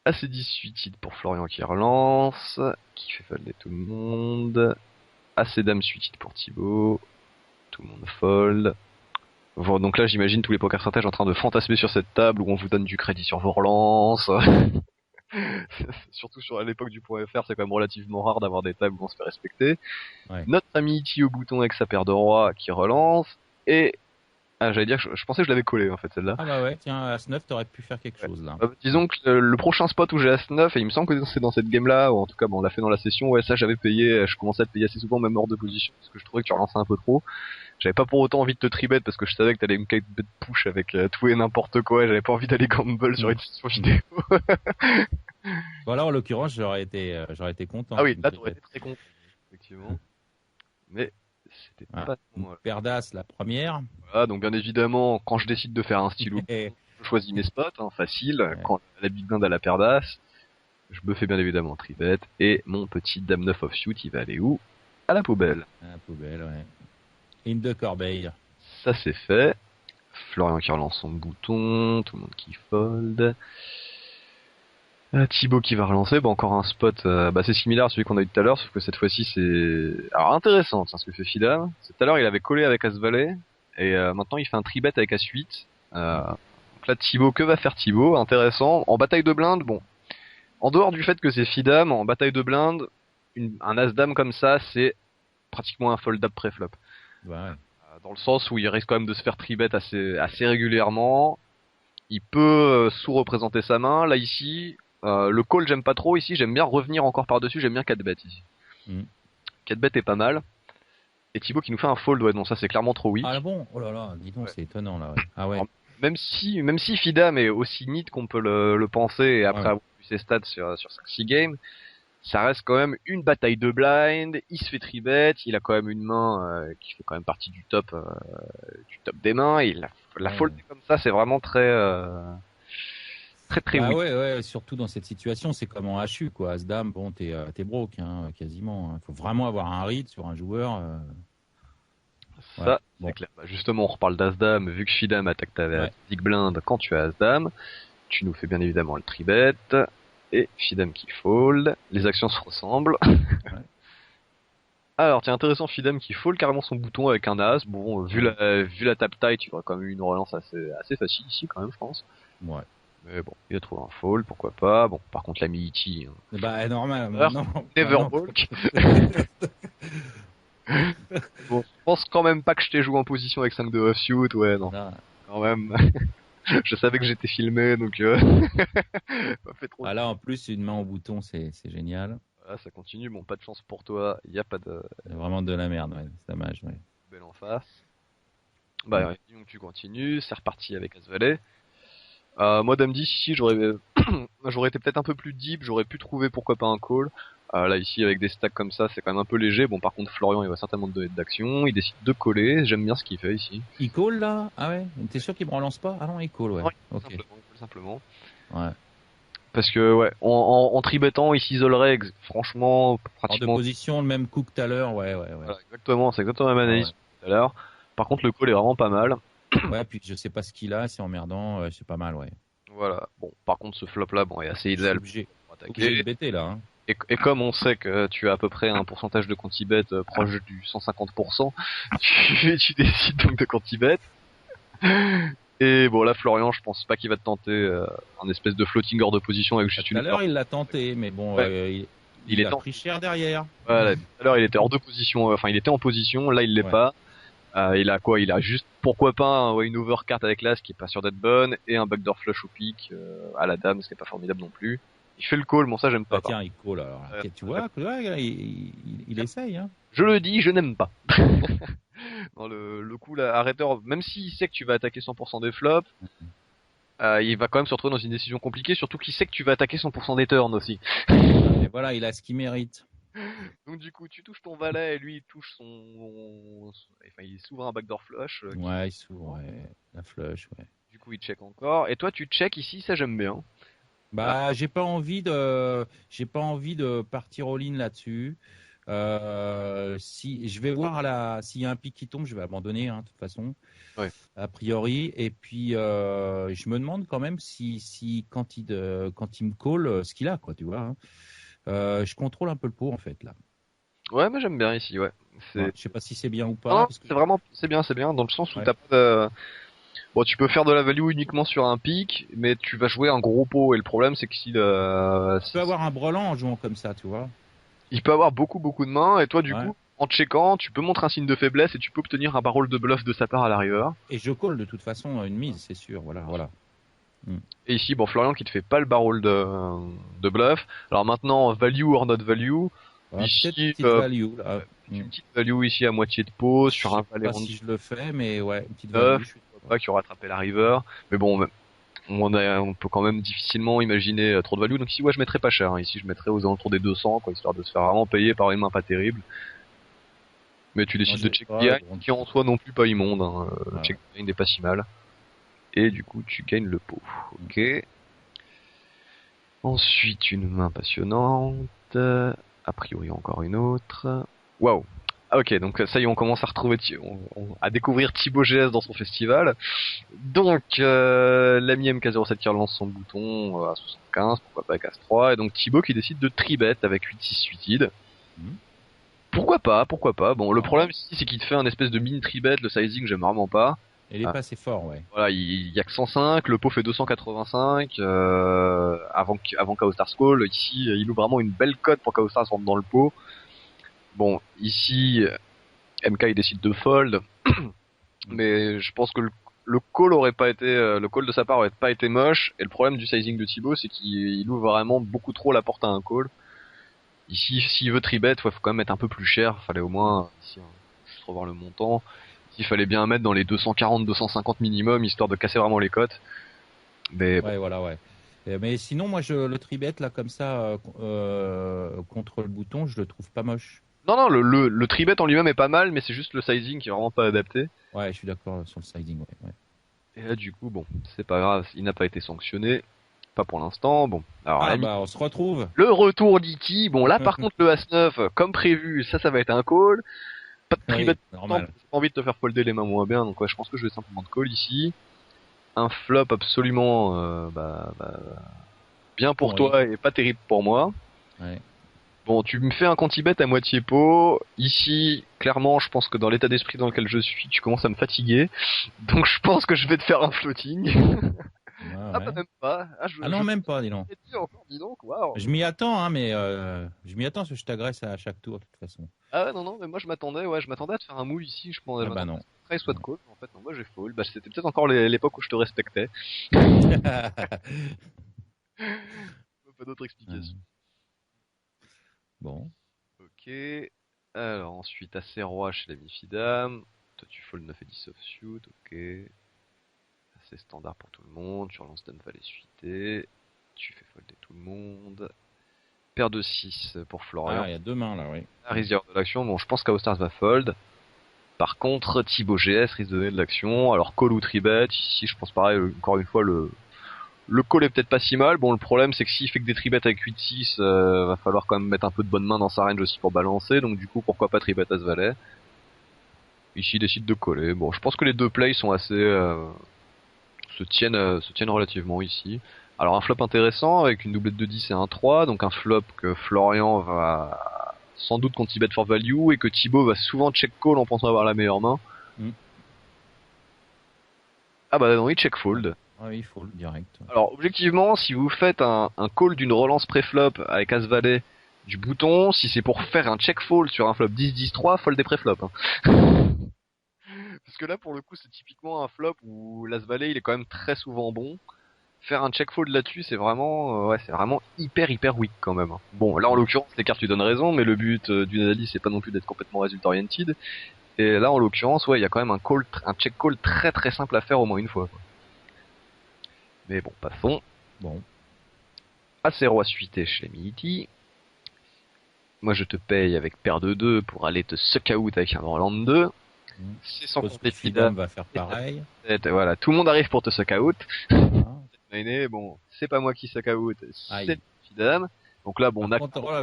Assez 18 hits pour Florian qui relance, qui fait folder tout le monde. Assez dame 8 hits pour Thibaut. Tout le monde fold. Bon, donc là j'imagine tous les poker stratèges en train de fantasmer sur cette table où on vous donne du crédit sur vos relances. Surtout sur l'époque du point .fr, c'est quand même relativement rare d'avoir des tables où on se fait respecter. Ouais. Notre ami Iti au bouton avec sa paire de rois qui relance. Et Ah, j'allais dire que je pensais que je l'avais collé en fait celle-là. Ah bah ouais, tiens, As-9, t'aurais pu faire quelque chose là. Disons que le prochain spot où j'ai As-9, et il me semble que c'est dans cette game-là, ou en tout cas bon, on l'a fait dans la session, ouais ça j'avais payé, je commençais à te payer assez souvent même hors de position, parce que je trouvais que tu relançais un peu trop. J'avais pas pour autant envie de te tribet parce que je savais que t'allais me bet push avec tout et n'importe quoi, et j'avais pas envie d'aller gamble sur une session vidéo. Bon là, en l'occurrence, j'aurais été Ah content. oui, là t'aurais été très content, effectivement. Mais c'était Voilà. pas Donc, moi. paire d'As, la première. Voilà, donc bien évidemment, quand je décide de faire un stylo, Et, je choisis mes spots, hein, facile. ouais, Quand la big blind a la paire d'As, je me fais bien évidemment un tribet, et mon petit dame 9 offsuit, il va aller où? À la poubelle. la poubelle, ouais. In de corbeille. Ça c'est fait. Florian qui relance son bouton, tout le monde qui fold. Thibaut qui va relancer, bah encore un spot, c'est similaire à celui qu'on a eu tout à l'heure, sauf que cette fois-ci c'est... Alors intéressant, tiens, ce que fait Fidam. Tout à l'heure il avait collé avec As-Valet, et maintenant il fait un tribet avec As-8. Donc là Thibaut, que va faire Thibaut? Intéressant. En bataille de blinde, bon, en dehors du fait que c'est Fidam, en bataille de blinde, un As-Dame comme ça, c'est pratiquement un fold-up pré-flop. Ouais. Dans le sens où il risque quand même de se faire tribet assez régulièrement. Il peut sous-représenter sa main. Là ici, le call j'aime pas trop. Ici j'aime bien revenir encore par-dessus. J'aime bien 4 bet ici. Mm. 4 bet est pas mal. Et Thibaut qui nous fait un fold, ouais non ça c'est clairement trop weak. Ah bon, oh là là, dis donc, Ouais. c'est étonnant là. Ouais. Ah ouais. Alors, même si Fidam est aussi neat qu'on peut le penser, et après Ouais. avoir vu ses stats sur 5-6 games, ça reste quand même une bataille de blind. Il se fait tribet, il a quand même une main qui fait quand même partie du top des mains. Et la Ouais. fold comme ça, c'est vraiment très très Bah weak. ouais, ouais, surtout dans cette situation, c'est comme en HU, quoi. As-Dame, bon, t'es broke, hein, quasiment. Il faut vraiment avoir un read sur un joueur. Ouais. Ça, c'est Bon, clair. Bah, justement, on reparle d'As-Dame, vu que Fidam attaque ta ouais. big blind quand tu as As-Dame. Tu nous fais bien évidemment le tribet. Et Fidam qui fold. Les actions se ressemblent. Ouais. Alors, tiens, intéressant, Fidam qui fold carrément son bouton avec un As. Bon, vu la tap taille, tu vois quand même une relance assez facile ici, quand même, je pense. Ouais. Mais bon, il a trouvé un fold, pourquoi pas. Bon, par contre, la Miiti, Bah, normal, alors, non. never Non. walk. Bon, je pense quand même pas que je t'ai joué en position avec 5 de offsuit, ouais, non, Non. quand même. Je savais que j'étais filmé, donc pas fait trop. Ah là, en plus, une main au bouton, c'est génial. Voilà, ça continue. Bon, pas de chance pour toi. Il y a pas de C'est vraiment de la merde, ouais. C'est dommage, ouais. belle en face. Mm. Bah, donc tu continues. C'est reparti avec As-Valet. Moi, Dame 10, ici, j'aurais été peut-être un peu plus deep. J'aurais pu trouver pourquoi pas un call. Là, ici, avec des stacks comme ça, c'est quand même un peu léger. Bon, par contre, Florian, il va certainement te donner d'action. Il décide de coller. J'aime bien ce qu'il fait ici. Il call là? Ah ouais? T'es sûr qu'il me relance pas? Ah non, il call, ouais. Non, Ok. simplement. Ouais. Parce que, ouais, en tribettant, il s'isolerait, franchement, Hors de pratiquement. position, le même coup que tout à l'heure, ouais, ouais, ouais. Voilà, exactement, c'est exactement la même Ah analyse ouais. tout à l'heure. Par contre, le call est vraiment pas mal. Ouais, puis je sais pas ce qu'il a, c'est emmerdant, c'est pas mal, ouais. Voilà. Bon, par contre, ce flop-là, bon, est assez Je suis idéal obligé, pour obligé de attaquer. bêter là, hein. Et comme on sait que tu as à peu près un pourcentage de quantibet proche du 150%, tu décides donc de quantibet. Et bon, là, Florian, je pense pas qu'il va te tenter un espèce de floating hors de position avec juste Tout à une l'heure, il l'a tenté, mais bon, Ouais. il est a en... pris cher derrière. Voilà, tout à l'heure, il était hors de position, enfin, il était en position, là, il l'est Ouais. pas. Il a quoi? Il a juste, pourquoi pas, une overcard avec l'as qui est pas sûr d'être bonne, et un backdoor flush au pic à la dame, ce qui est pas formidable non plus. Il fait le call, bon ça j'aime Bah pas. tiens, il call alors. Tu vois, il essaye, hein. Je le dis, je n'aime pas. Dans le coup là, arrêteur, même s'il sait que tu vas attaquer 100% des flops, il va quand même se retrouver dans une décision compliquée, surtout qu'il sait que tu vas attaquer 100% des turns aussi. Et voilà, il a ce qu'il mérite. Donc du coup, tu touches ton valet et lui il touche enfin il s'ouvre un backdoor flush. Ouais, il s'ouvre, ouais. La flush, ouais. Du coup, il check encore. Et toi, tu check ici, ça j'aime bien. Ah, Bah, j'ai pas envie de partir all-in là-dessus. Si je vais voir s'il y a un pic qui tombe, je vais abandonner, hein, de toute façon, ouais. a priori. Et puis, je me demande quand même si quand il me call, ce qu'il a, quoi, tu vois, hein. Je contrôle un peu le pot en fait là. Ouais, mais j'aime bien ici, ouais. Ouais, je sais pas si c'est bien ou pas, Non, parce que c'est bien, dans le sens où ouais. t'as pas bon, tu peux faire de la value uniquement sur un pic, mais tu vas jouer un gros pot, et le problème c'est que Tu peux avoir un brelan en jouant comme ça, tu vois. il peut avoir beaucoup de mains, et toi du Ouais. coup, en checkant, tu peux montrer un signe de faiblesse et tu peux obtenir un barrel de bluff de sa part à la river. Et je call de toute façon une mise, c'est sûr. Voilà. Et ici, bon, Florian qui te fait pas le barrel de bluff. Alors maintenant, value or not value. Voilà, Ici, peut-être une petite value là. une petite value ici à moitié de pot sur un Je sais valet pas rond si je le fais, mais ouais, une petite 9, value. je vois pas qui aura attrapé la river. Mais bon, on peut quand même difficilement imaginer trop de value. Donc ici, ouais, je mettrais pas cher. Hein. Ici, je mettrais aux alentours des 200, quoi, histoire de se faire vraiment payer par une main pas terrible. Mais tu décides de check behind, qui en soi non plus pas immonde. Hein. Le check behind n'est pas si mal. Et du coup, tu gagnes le pot. Ok. Ensuite, une main passionnante. A priori, encore une autre. Waouh. Ah, ok, donc ça y est, on commence à retrouver, à découvrir Thibaut GS dans son festival. Donc, l'ami MK07 qui relance son bouton à 75, pourquoi pas avec As-3, et donc Thibaut qui décide de tribet avec 8-6 suited. Pourquoi pas. Bon, le problème ici, c'est qu'il te fait un espèce de mini tribet, le sizing, j'aime vraiment pas. Il est pas assez fort, ouais. Voilà, il y a que 105, le pot fait 285, avant Chaos Stars Call. Ici, il ouvre vraiment une belle cote pour Chaos Stars rentre dans le pot. Bon, ici, MK il décide de fold, mais je pense que le call aurait pas été, le call de sa part aurait pas été moche. Et le problème du sizing de Thibaut, c'est qu'il ouvre vraiment beaucoup trop la porte à un call. Ici, s'il veut tribet, faut quand même mettre un peu plus cher. Fallait au moins, ici, juste revoir le montant. Il fallait bien mettre dans les 240, 250 minimum, histoire de casser vraiment les cotes. Mais bon. Ouais, voilà, ouais. Mais sinon, moi, le tribet là comme ça contre le bouton, je le trouve pas moche. Non, le tribet en lui-même est pas mal, mais c'est juste le sizing qui est vraiment pas adapté. Ouais, je suis d'accord sur le sizing, ouais. Et là, du coup, bon, c'est pas grave, il n'a pas été sanctionné. Pas pour l'instant, bon. Alors, on se retrouve. Le retour d'Iki, bon là par contre le As-9, comme prévu, ça va être un call. Pas de tribet, normal. j'ai pas envie de te faire folder les mains moins bien, donc ouais, je pense que je vais simplement te call ici. Un flop absolument bien pour toi et pas terrible pour moi. Ouais. Bon, tu me fais un quanti-bet à moitié pot. Ici, clairement, je pense que dans l'état d'esprit dans lequel je suis, tu commences à me fatiguer. Donc je pense que je vais te faire un floating. Ah bah même pas. Non, même pas, dis donc. Encore, dis donc, waouh. Je m'y attends, hein, mais je m'y attends parce que je t'agresse à chaque tour de toute façon. Ah ouais, non, mais moi je m'attendais à te faire un move ici, je pense. Ah bah non. Très soit de call, en fait, non, moi j'ai fold. Bah c'était peut-être encore l'époque où je te respectais. Pas d'autre explication. Bon. Ok. Alors ensuite, assez roi chez la mi-fidam. Toi tu fold 9 et 10 offsuit, ok. C'est standard pour tout le monde. Tu relances Dame Valet suité. Tu fais folder tout le monde. Paire de 6 pour Florian. Ah, il y a deux mains là, oui. La rivière de l'action. Bon, je pense qu'Aostars va fold. Par contre, Thibaut GS risque de donner de l'action. Alors, call ou tribet. Ici, je pense pareil, encore une fois, le call est peut-être pas si mal. Bon, le problème, c'est que s'il fait que des tribets avec 8-6, va falloir quand même mettre un peu de bonne main dans sa range aussi pour balancer. Donc, du coup, pourquoi pas tribet As Valet. Ici, il décide de coller. Bon, je pense que les deux plays sont assez, se tiennent relativement ici. Alors un flop intéressant avec une doublette de 10 et un 3, donc un flop que Florian va sans doute qu'on bet for value et que Thibaut va souvent check call en pensant avoir la meilleure main. Ah bah non, il check fold. Ah oui, fold direct. Alors objectivement, si vous faites un call d'une relance pré-flop avec As Valet du bouton, si c'est pour faire un check fold sur un flop 10-10-3, fold des pré-flop. Hein. Parce que là pour le coup c'est typiquement un flop où l'As Valet il est quand même très souvent bon. Faire un check fold là-dessus, c'est vraiment, c'est vraiment hyper weak quand même. Bon, là en l'occurrence, les cartes tu donnes raison, mais le but d'une analyse c'est pas non plus d'être complètement result oriented. Et là en l'occurrence, ouais, il y a quand même un check call très simple à faire au moins une fois. Quoi. Mais bon, passons. Bon. Assez roi suité chez Militi. Moi je te paye avec paire de 2 pour aller te suck out avec un Roland 2. C'est sans compter Fidam va faire pareil. Voilà, tout le monde arrive pour te suck out. Bon, c'est pas moi qui suck out, c'est Fidam. Donc là, bon,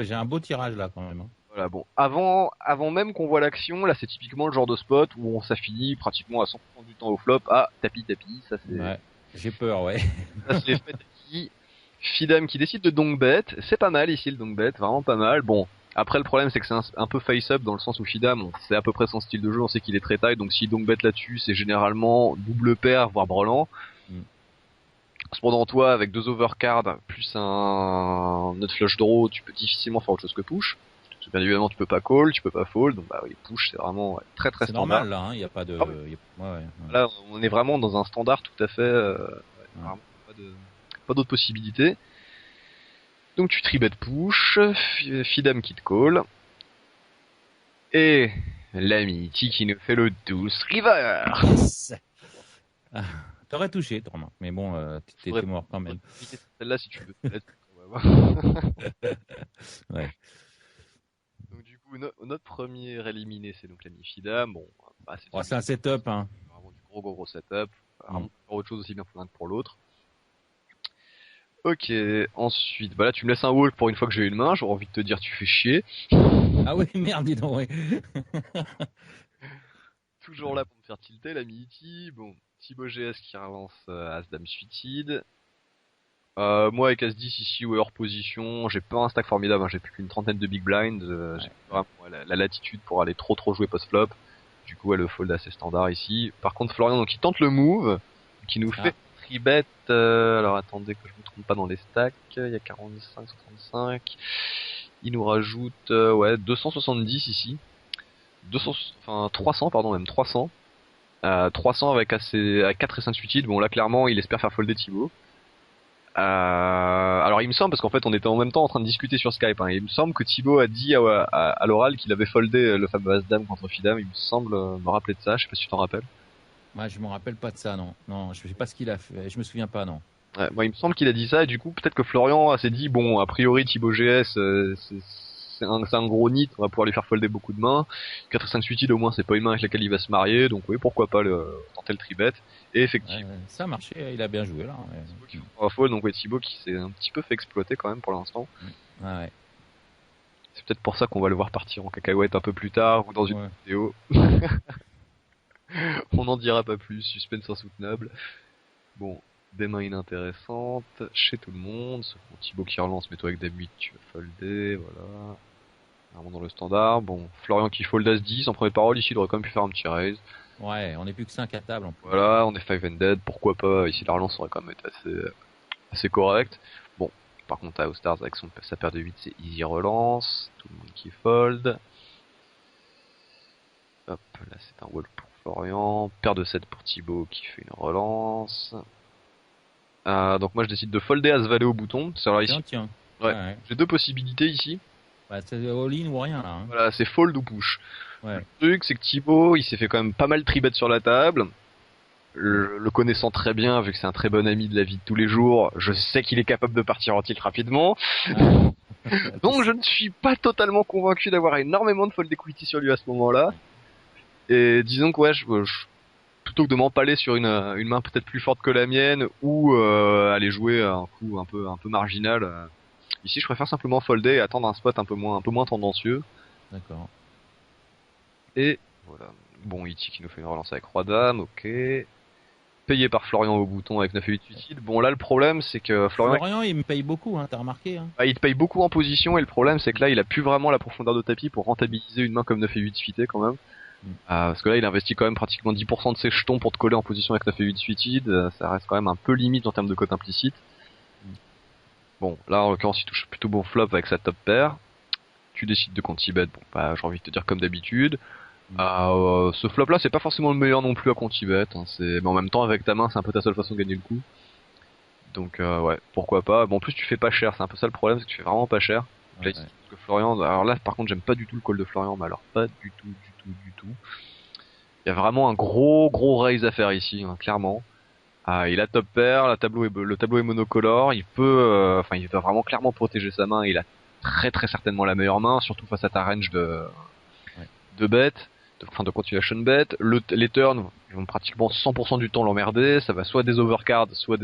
j'ai un beau tirage là quand même. Hein. Voilà, bon, avant même qu'on voit l'action, là, c'est typiquement le genre de spot où ça finit pratiquement à 100% du temps au flop. Ah, tapis, ça c'est. Ouais, j'ai peur, ouais. Ça c'est fait tapis. Fidam qui décide de donk bet, c'est pas mal ici le donk bet, vraiment pas mal. Bon. Après, le problème, c'est que c'est un peu face-up dans le sens où Fidam, c'est à peu près son style de jeu, on sait qu'il est très taille, donc s'il donc bet là-dessus, c'est généralement double paire, voire brelan. Cependant, toi, avec 2 overcards, plus un nut flush draw, tu peux difficilement faire autre chose que push. Bien évidemment, tu peux pas call, tu peux pas fold, donc bah oui, push, c'est vraiment très très C'est standard. normal là, hein, il y a pas de. Ah oui. Là, on est vraiment dans un standard tout à fait. Vraiment, pas d'autres possibilités. Donc tu tribet push, Fidam qui te call. Et l'ami qui nous fait le 12 river. Yes. Ah, t'aurais touché, tu remarques. Mais bon, Faudrait t'étais mort quand même. éviter celle-là si tu veux. On va voir. Ouais. Donc du coup, notre premier éliminé, c'est donc l'ami Fidam. Bon, bah, Oh, c'est un setup, hein. vraiment du gros setup. Vraiment Mm. pour autre chose aussi bien pour l'un que pour l'autre. Ok, ensuite, bah là tu me laisses un walk pour une fois que j'ai une main, j'aurais envie de te dire tu fais chier. Ah oui, merde, dis donc, oui. Toujours là pour me faire tilter, l'ami E.T. Bon, Thibaut GS qui relance As-Dame Suicide. Moi avec As-10 ici ou hors position, j'ai pas un stack formidable, hein, j'ai plus qu'une trentaine de big blinds, j'ai vraiment la latitude pour aller trop jouer post-flop. Du coup, le fold assez standard ici. Par contre, Florian donc il tente le move, qui nous fait tribet. Alors attendez que je me trompe pas dans les stacks, il y a 45, 135. Il nous rajoute 270 ici. 300 pardon, même 300. 300 avec 4 et 5 suicides. Bon là clairement il espère faire folder Thibaut. Alors il me semble, parce qu'en fait on était en même temps en train de discuter sur Skype, hein, il me semble que Thibaut a dit à l'oral qu'il avait foldé le fameux As-Dame contre Fidam, il me semble me rappeler de ça, je sais pas si tu t'en rappelles. Moi, je me rappelle pas de ça, non. Non, je sais pas ce qu'il a fait. Je me souviens pas, non. Ouais, moi il me semble qu'il a dit ça, et du coup peut-être que Florian s'est dit, bon a priori Thibaut GS c'est un gros nid, on va pouvoir lui faire folder beaucoup de mains. 4 et 5 suicides au moins c'est pas une main avec laquelle il va se marier, donc oui pourquoi pas tenter le tribet. Et effectivement. Ça a marché, il a bien joué là. Thibaut qui fera fold, donc Thibaut qui s'est un petit peu fait exploiter quand même pour l'instant. Ouais. C'est peut-être pour ça qu'on va le voir partir en cacahuète un peu plus tard ou dans une vidéo. On n'en dira pas plus, suspense insoutenable. Bon, des mains inintéressantes chez tout le monde, sauf pour Thibaut qui relance, mais toi avec Dame 8 tu vas folder, voilà. Vraiment dans le standard. Bon, Florian qui fold As 10, en première parole ici il aurait quand même pu faire un petit raise. Ouais, on est plus que 5 à table en plus. Voilà, on est 5 and dead, pourquoi pas, ici la relance aurait quand même été assez correcte. Bon, par contre à Stars avec sa paire de 8 c'est easy relance, tout le monde qui fold. Hop, là c'est un wall pour Florian, paire de 7 pour Thibaut qui fait une relance. Donc moi je décide de folder As-Valet au bouton. Alors ici, tiens. Ouais. J'ai deux possibilités ici. Bah, c'est all-in ou rien là. Hein. Voilà, c'est fold ou push. Ouais. Le truc c'est que Thibaut il s'est fait quand même pas mal tribet sur la table. Le connaissant très bien, vu que c'est un très bon ami de la vie de tous les jours, je sais qu'il est capable de partir en tilt rapidement. Donc je ne suis pas totalement convaincu d'avoir énormément de fold equity sur lui à ce moment-là. Et disons que plutôt que de m'empaler sur une main peut-être plus forte que la mienne ou aller jouer un coup un peu marginal, ici je préfère simplement folder et attendre un spot un peu moins tendancieux. D'accord. Et voilà. Bon, Iti qui nous fait une relance avec Roi Dame, ok. Payé par Florian au bouton avec 9 et 8 suicides. Bon là le problème c'est que Florian il me paye beaucoup, hein, t'as remarqué hein. Il te paye beaucoup en position et le problème c'est que là il a plus vraiment la profondeur de tapis pour rentabiliser une main comme 9 et 8 suités quand même. Parce que là il investit quand même pratiquement 10% de ses jetons pour te coller en position avec 9 et 8 suited, ça reste quand même un peu limite en termes de cote implicite. Bon là en l'occurrence il touche plutôt bon flop avec sa top pair. Tu décides de conti-bet, bon bah j'ai envie de te dire comme d'habitude. Ce flop là c'est pas forcément le meilleur non plus à conti-bet, hein, mais en même temps avec ta main c'est un peu ta seule façon de gagner le coup. Donc ouais, pourquoi pas. Bon en plus tu fais pas cher, c'est un peu ça le problème, c'est que tu fais vraiment pas cher. Là, que Florian, alors là par contre j'aime pas du tout le call de Florian, mais alors pas du tout. Il y a vraiment un gros raise à faire ici, hein, clairement. Il a top pair, le tableau est monocolore, il va vraiment clairement protéger sa main, il a très certainement la meilleure main, surtout face à ta range de bet, de continuation bet. Les turns ils vont pratiquement 100% du temps l'emmerder, ça va soit des overcards, soit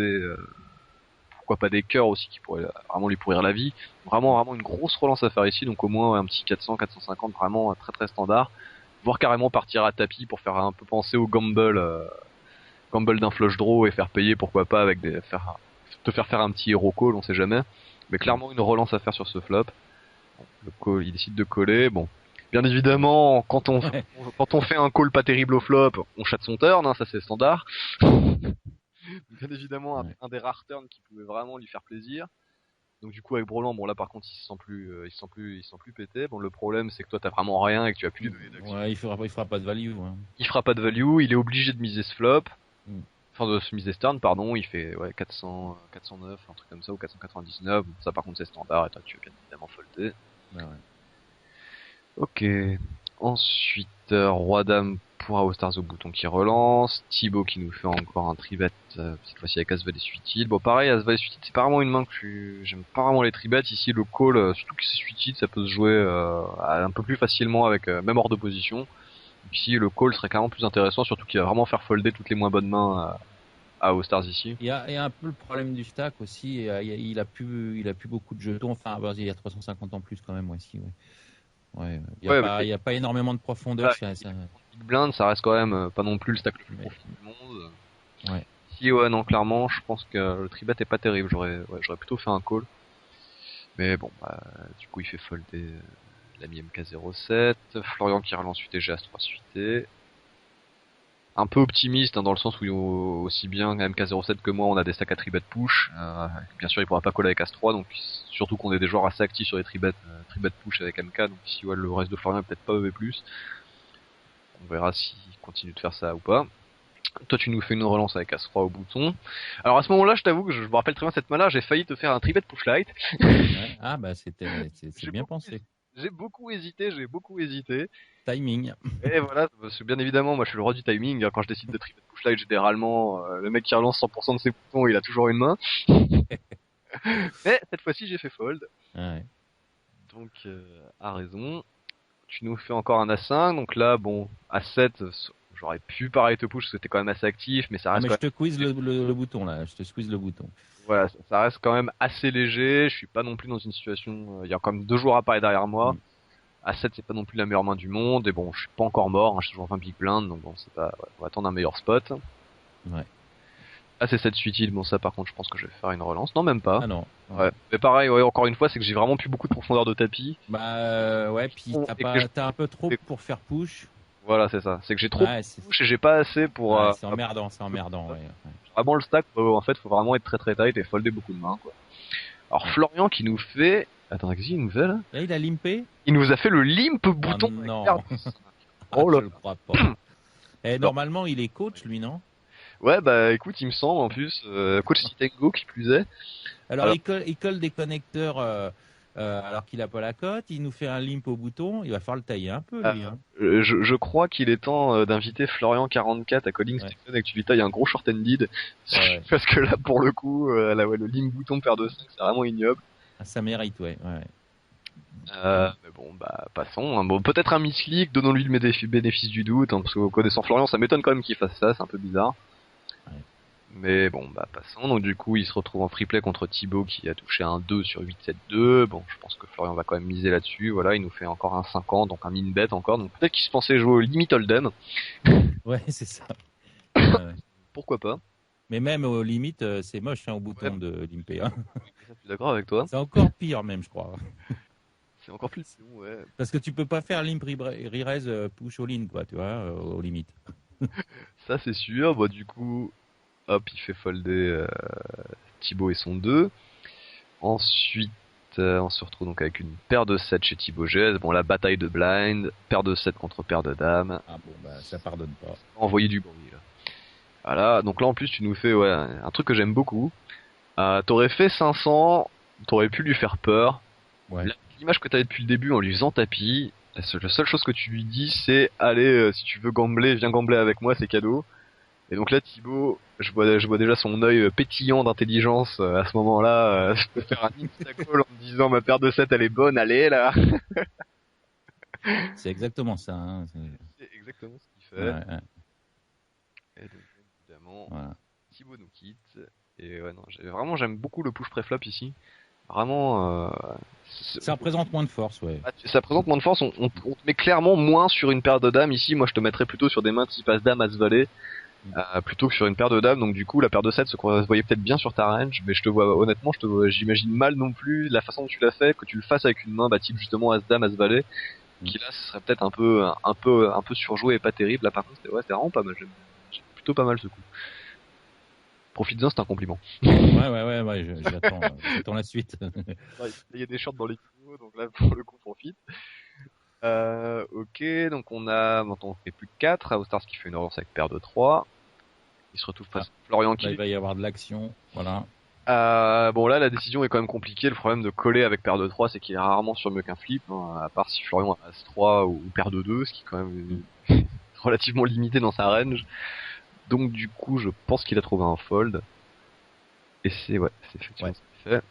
pourquoi pas des cœurs aussi qui pourraient vraiment lui pourrir la vie. Vraiment une grosse relance à faire ici, donc au moins un petit 400, 450, vraiment très standard. Voire carrément partir à tapis pour faire un peu penser au gamble d'un flush draw et faire payer pourquoi pas avec te faire un petit hero call, on sait jamais. Mais clairement une relance à faire sur ce flop. Bon, le call, il décide de coller, bon. Bien évidemment, quand on fait un call pas terrible au flop, on chatte son turn, hein, ça c'est standard. Bien évidemment, un des rares turns qui pouvait vraiment lui faire plaisir. Donc du coup avec Broland, bon là par contre il se sent plus pété. Bon le problème c'est que toi t'as vraiment rien et que tu as plus de données d'action. Ouais, il fera pas de value. Hein. Il fera pas de value, il est obligé de miser ce flop. Mm. Enfin de se miser turn pardon, il fait 409, un truc comme ça, ou 499. Bon, ça par contre c'est standard et toi tu veux bien évidemment folder. Bah ouais. Ok. Ensuite, Roi Dame pour All Stars au bouton qui relance. Thibaut qui nous fait encore un tribet, cette fois-ci avec As-Valet suited. Bon pareil, As-Valet suited c'est pas vraiment une main j'aime pas vraiment les tribets. Ici le call, surtout que c'est suited, ça peut se jouer un peu plus facilement avec même hors de position. Ici le call serait clairement plus intéressant, surtout qu'il va vraiment faire folder toutes les moins bonnes mains à All Stars ici. Il y a un peu le problème du stack aussi. Il a plus beaucoup de jetons. Enfin, il y a 350 en plus quand même aussi. Ouais. Ouais, il y a pas énormément de profondeur. Big blind, ça reste quand même pas non plus le stack le plus profond du monde. Ouais. Si ouais non clairement, je pense que le tribet est pas terrible. J'aurais plutôt fait un call. Mais bon, du coup il fait folder l'ami MK07. Florian qui relance UTG As-3 suité. Un peu optimiste dans le sens où aussi bien MK07 que moi on a des stacks à tribet push. Bien sûr il pourra pas coller avec As-3, donc surtout qu'on est des joueurs assez actifs sur les tribet push avec MK, donc si ouais, le reste de Florian est peut-être pas EV+. On verra s'il continue de faire ça ou pas. Toi tu nous fais une relance avec As-3 au bouton. Alors à ce moment-là je t'avoue que je me rappelle très bien cette main-là, j'ai failli te faire un tribet push light. Ouais. Ah bah c'est bien pensé. J'ai beaucoup hésité. Timing. Et voilà, parce que bien évidemment, moi je suis le roi du timing. Quand je décide de tribet push light, généralement, le mec qui relance 100% de ses boutons, il a toujours une main. Mais cette fois-ci, j'ai fait fold. Ouais. Donc, à raison. Tu nous fais encore un A5. Donc là, bon, A7, j'aurais pu pareil te push parce que t'es quand même assez actif, mais ça reste Mais quand je te même... quiz le bouton là. Je te squeeze le bouton. Voilà, ça reste quand même assez léger. Je suis pas non plus dans une situation... Il y a quand même 2 joueurs à pareil derrière moi. A7 c'est pas non plus la meilleure main du monde, et bon je suis pas encore mort, hein, je suis toujours 20 big blind, donc bon c'est pas, ouais, on va attendre un meilleur spot. Ouais. AC7 suicide, bon ça par contre je pense que je vais faire une relance, non même pas. Ah non. Ouais. Mais pareil, ouais, encore une fois c'est que j'ai vraiment plus beaucoup de profondeur de tapis. Bah ouais, puis t'as un peu trop pour faire push. Voilà c'est ça, c'est que j'ai trop Ouais, de push et j'ai pas assez pour... c'est emmerdant, ouais. Vraiment le stack, en fait faut vraiment être très très tight et folder beaucoup de mains quoi. Alors Florian qui nous fait... Attends, qu'est-ce qu'il nous fait là? Là il a limpé. Il nous a fait le limp bouton. Oh non. Oh là. Je le crois pas. Et normalement il est coach lui, non? Ouais bah écoute il me semble en plus, coach Citengo qui plus est. Alors il colle des connecteurs alors qu'il a pas la cote, il nous fait un limp au bouton, il va falloir le tailler un peu lui. Hein. Je crois qu'il est temps d'inviter Florian 44 à Calling Station et que tu lui tailles un gros short-ended. Ouais. Parce que là, pour le coup, le limp bouton paire de 5, c'est vraiment ignoble. Ah, ça mérite, ouais. Mais bon, bah, passons. Hein. Bon, peut-être un misclick, donnons-lui le bénéfice du doute, hein, parce que connaissant Florian, ça m'étonne quand même qu'il fasse ça, c'est un peu bizarre. Ouais. Mais bon, bah, passons. Donc, du coup, il se retrouve en free play contre Thibaut qui a touché un 2 sur 8-7-2. Bon, je pense que Florian va quand même miser là-dessus. Voilà, il nous fait encore un 50, donc un min bet encore. Donc, peut-être qu'il se pensait jouer au limit hold'em. Ouais, c'est ça. Pourquoi pas? Mais même aux limites, c'est moche au bouton de limper. Hein. Je suis d'accord avec toi. C'est encore pire même, je crois. C'est encore plus long, ouais. Parce que tu peux pas faire limp re-raise push all in, quoi, tu vois, aux limites. Ça c'est sûr. Bah du coup, hop, il fait folder Thibaut et son 2. Ensuite, on se retrouve donc avec une paire de 7 chez Thibaut GS. Bon, la bataille de blind, paire de 7 contre paire de dames. Ah bon, bah ça pardonne pas. Envoyer du bruit là. Voilà, donc là en plus tu nous fais un truc que j'aime beaucoup. T'aurais fait 500, t'aurais pu lui faire peur. Ouais. L'image que t'avais depuis le début en lui faisant tapis, la seule chose que tu lui dis c'est allez, si tu veux gambler, viens gambler avec moi, c'est cadeau. Et donc là Thibaut, je vois déjà son œil pétillant d'intelligence à ce moment-là, je peux faire un insta-call en me disant ma paire de 7 elle est bonne, allez là. C'est exactement ça. Hein. C'est exactement ce qu'il fait. Ouais. Et donc évidemment, Voilà. Thibaut nous quitte. Et ouais non, j'aime beaucoup le push pré-flop ici. Vraiment, Ça représente moins de force, ouais. ça présente moins de force. On te met clairement moins sur une paire de dames ici. Moi, je te mettrais plutôt sur des mains type as dame, as valet, plutôt que sur une paire de dames. Donc du coup, la paire de 7 se voyait peut-être bien sur ta range, mais je te vois honnêtement, j'imagine mal non plus la façon dont tu l'as fait, que tu le fasses avec une main type justement as dame, as valet, qui là ce serait peut-être un peu surjoué et pas terrible. Là par contre, c'était vraiment pas mal. J'aime plutôt pas mal ce coup. Profites-en, c'est un compliment. J'attends la suite. Il y a des shorts dans les kilos, donc là, pour le coup, profite. Ok, donc maintenant on fait plus que 4. Aostars qui fait une relance avec paire de 3. Il se retrouve face à Florian qui... Là, il va y avoir de l'action, voilà. Bon là la décision est quand même compliquée. Le problème de coller avec paire de 3 c'est qu'il est rarement sur mieux qu'un flip, hein, à part si Florian a As-3 ou paire de 2, ce qui est quand même relativement limité dans sa range. Donc du coup je pense qu'il a trouvé un fold. Et c'est effectivement ce qu'il fait.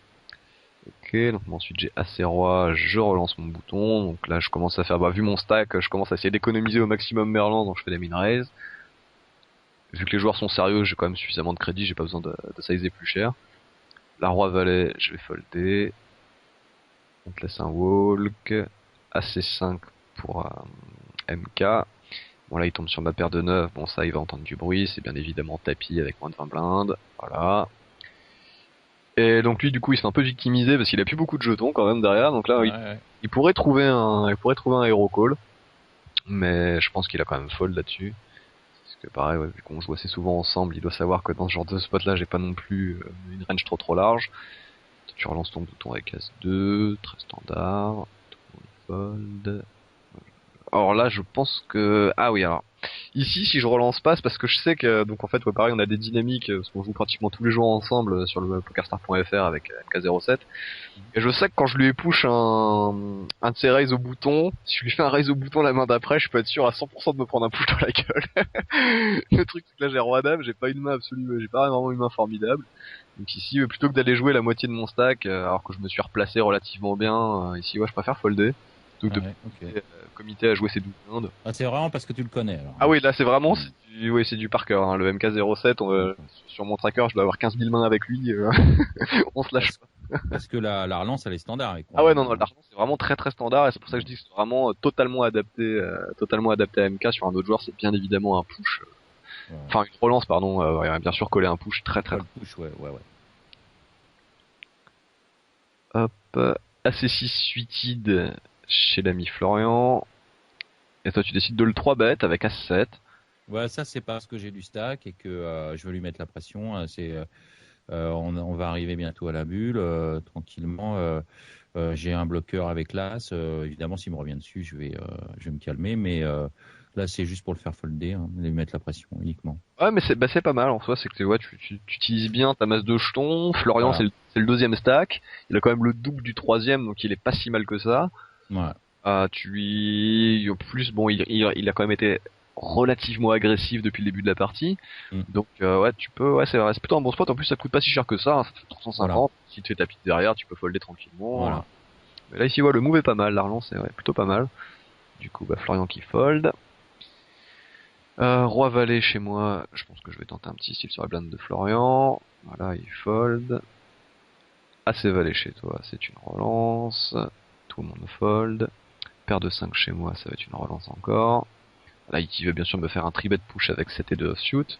Ok, donc ensuite j'ai As Roi, je relance mon bouton. Donc là je commence à faire, vu mon stack, je commence à essayer d'économiser au maximum Merlan, donc je fais des min raise. Vu que les joueurs sont sérieux, j'ai quand même suffisamment de crédit, j'ai pas besoin de sizer plus cher. La Roi Valet, je vais folder. On te laisse un walk. AC5 pour MK. Bon là il tombe sur ma paire de 9, bon ça il va entendre du bruit, c'est bien évidemment tapis avec moins de 20 blindes, voilà. Et donc lui du coup il se fait un peu victimiser parce qu'il a plus beaucoup de jetons quand même derrière, donc là il pourrait trouver un hero call, mais je pense qu'il a quand même fold là-dessus. Parce que pareil, vu qu'on joue assez souvent ensemble, il doit savoir que dans ce genre de spot là j'ai pas non plus une range trop large. Tu relances ton bouton avec As2, très standard, fold. Alors là, je pense que... Ah oui, alors... Ici, si je relance pas, c'est parce que je sais que... Donc en fait, pareil, on a des dynamiques, parce qu'on joue pratiquement tous les jours ensemble sur le pokerstar.fr avec MK07. Et je sais que quand je lui push un de ses raises au bouton, si je lui fais un raise au bouton la main d'après, je peux être sûr à 100% de me prendre un push dans la gueule. Le truc, c'est que là, j'ai roi dame, j'ai pas une main absolue, j'ai pas vraiment une main formidable. Donc ici, plutôt que d'aller jouer la moitié de mon stack, alors que je me suis replacé relativement bien, ici, je préfère folder. Donc comité à jouer ses 12 blindes. Ah, c'est vraiment parce que tu le connais alors. Ah oui, là c'est vraiment c'est du par cœur. Hein. Le MK07, sur mon tracker, je dois avoir 15 000 mains avec lui. On se lâche pas. Parce que la relance elle est standard. Ah ouais, non, la relance c'est vraiment très standard et c'est pour ça que je dis que c'est vraiment totalement adapté à MK. Sur un autre joueur, c'est bien évidemment un push. Enfin, une relance, pardon. Bien sûr coller un push très. Le push, ouais. Hop, AC6 suited chez l'ami Florian. Et toi, tu décides de le 3-bet avec As7. Ouais, ça c'est parce que j'ai du stack et que je veux lui mettre la pression. On va arriver bientôt à la bulle, tranquillement. J'ai un bloqueur avec l'As. Évidemment, s'il me revient dessus, je vais me calmer. Mais là, c'est juste pour le faire folder, lui mettre la pression uniquement. Ouais, mais c'est pas mal en soi. C'est que tu utilises bien ta masse de jetons. Florian, c'est le deuxième stack. Il a quand même le double du troisième, donc il est pas si mal que ça. Ouais. En plus, bon, il a quand même été relativement agressif depuis le début de la partie. Donc tu peux, c'est plutôt un bon spot. En plus, ça coûte pas si cher que ça. Ça fait 350. Voilà. Si tu fais ta piste derrière, tu peux folder tranquillement. Voilà. Mais là ici, le move est pas mal. La relance est plutôt pas mal. Du coup, Florian qui fold. Roi Valet chez moi. Je pense que je vais tenter un petit style sur la blinde de Florian. Voilà, il fold. Assez Valet chez toi, c'est une relance. Tout le monde fold. Paire de 5 chez moi, ça va être une relance encore. Là, il veut bien sûr me faire un tribet push avec 7 et 2 offsuit.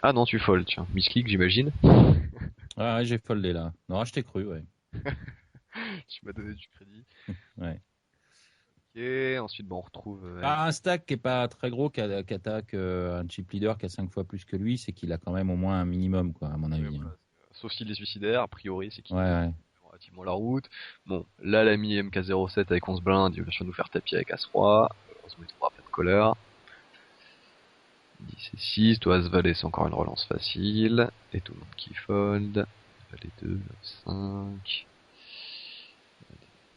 Ah non, tu fold, tiens. Misclick, j'imagine. Ah, j'ai foldé là. Non, je t'ai cru, ouais. Tu m'as donné du crédit. Ouais. Ok, ensuite, on retrouve... un stack qui est pas très gros, qui attaque un chip leader qui a 5 fois plus que lui, c'est qu'il a quand même au moins un minimum, quoi, à mon avis. Voilà. Sauf s'il est suicidaire, a priori, c'est qu'il ouais. relativement la route. Bon, là, l'ami MK07 avec 11 blindes, il va bien sûr nous faire tapis avec As-Roi. Heureusement, il trouvera pas de colère. 10 et 6, toi As-Valet, c'est encore une relance facile. Et tout le monde qui fold. Valet 2, 9, 5.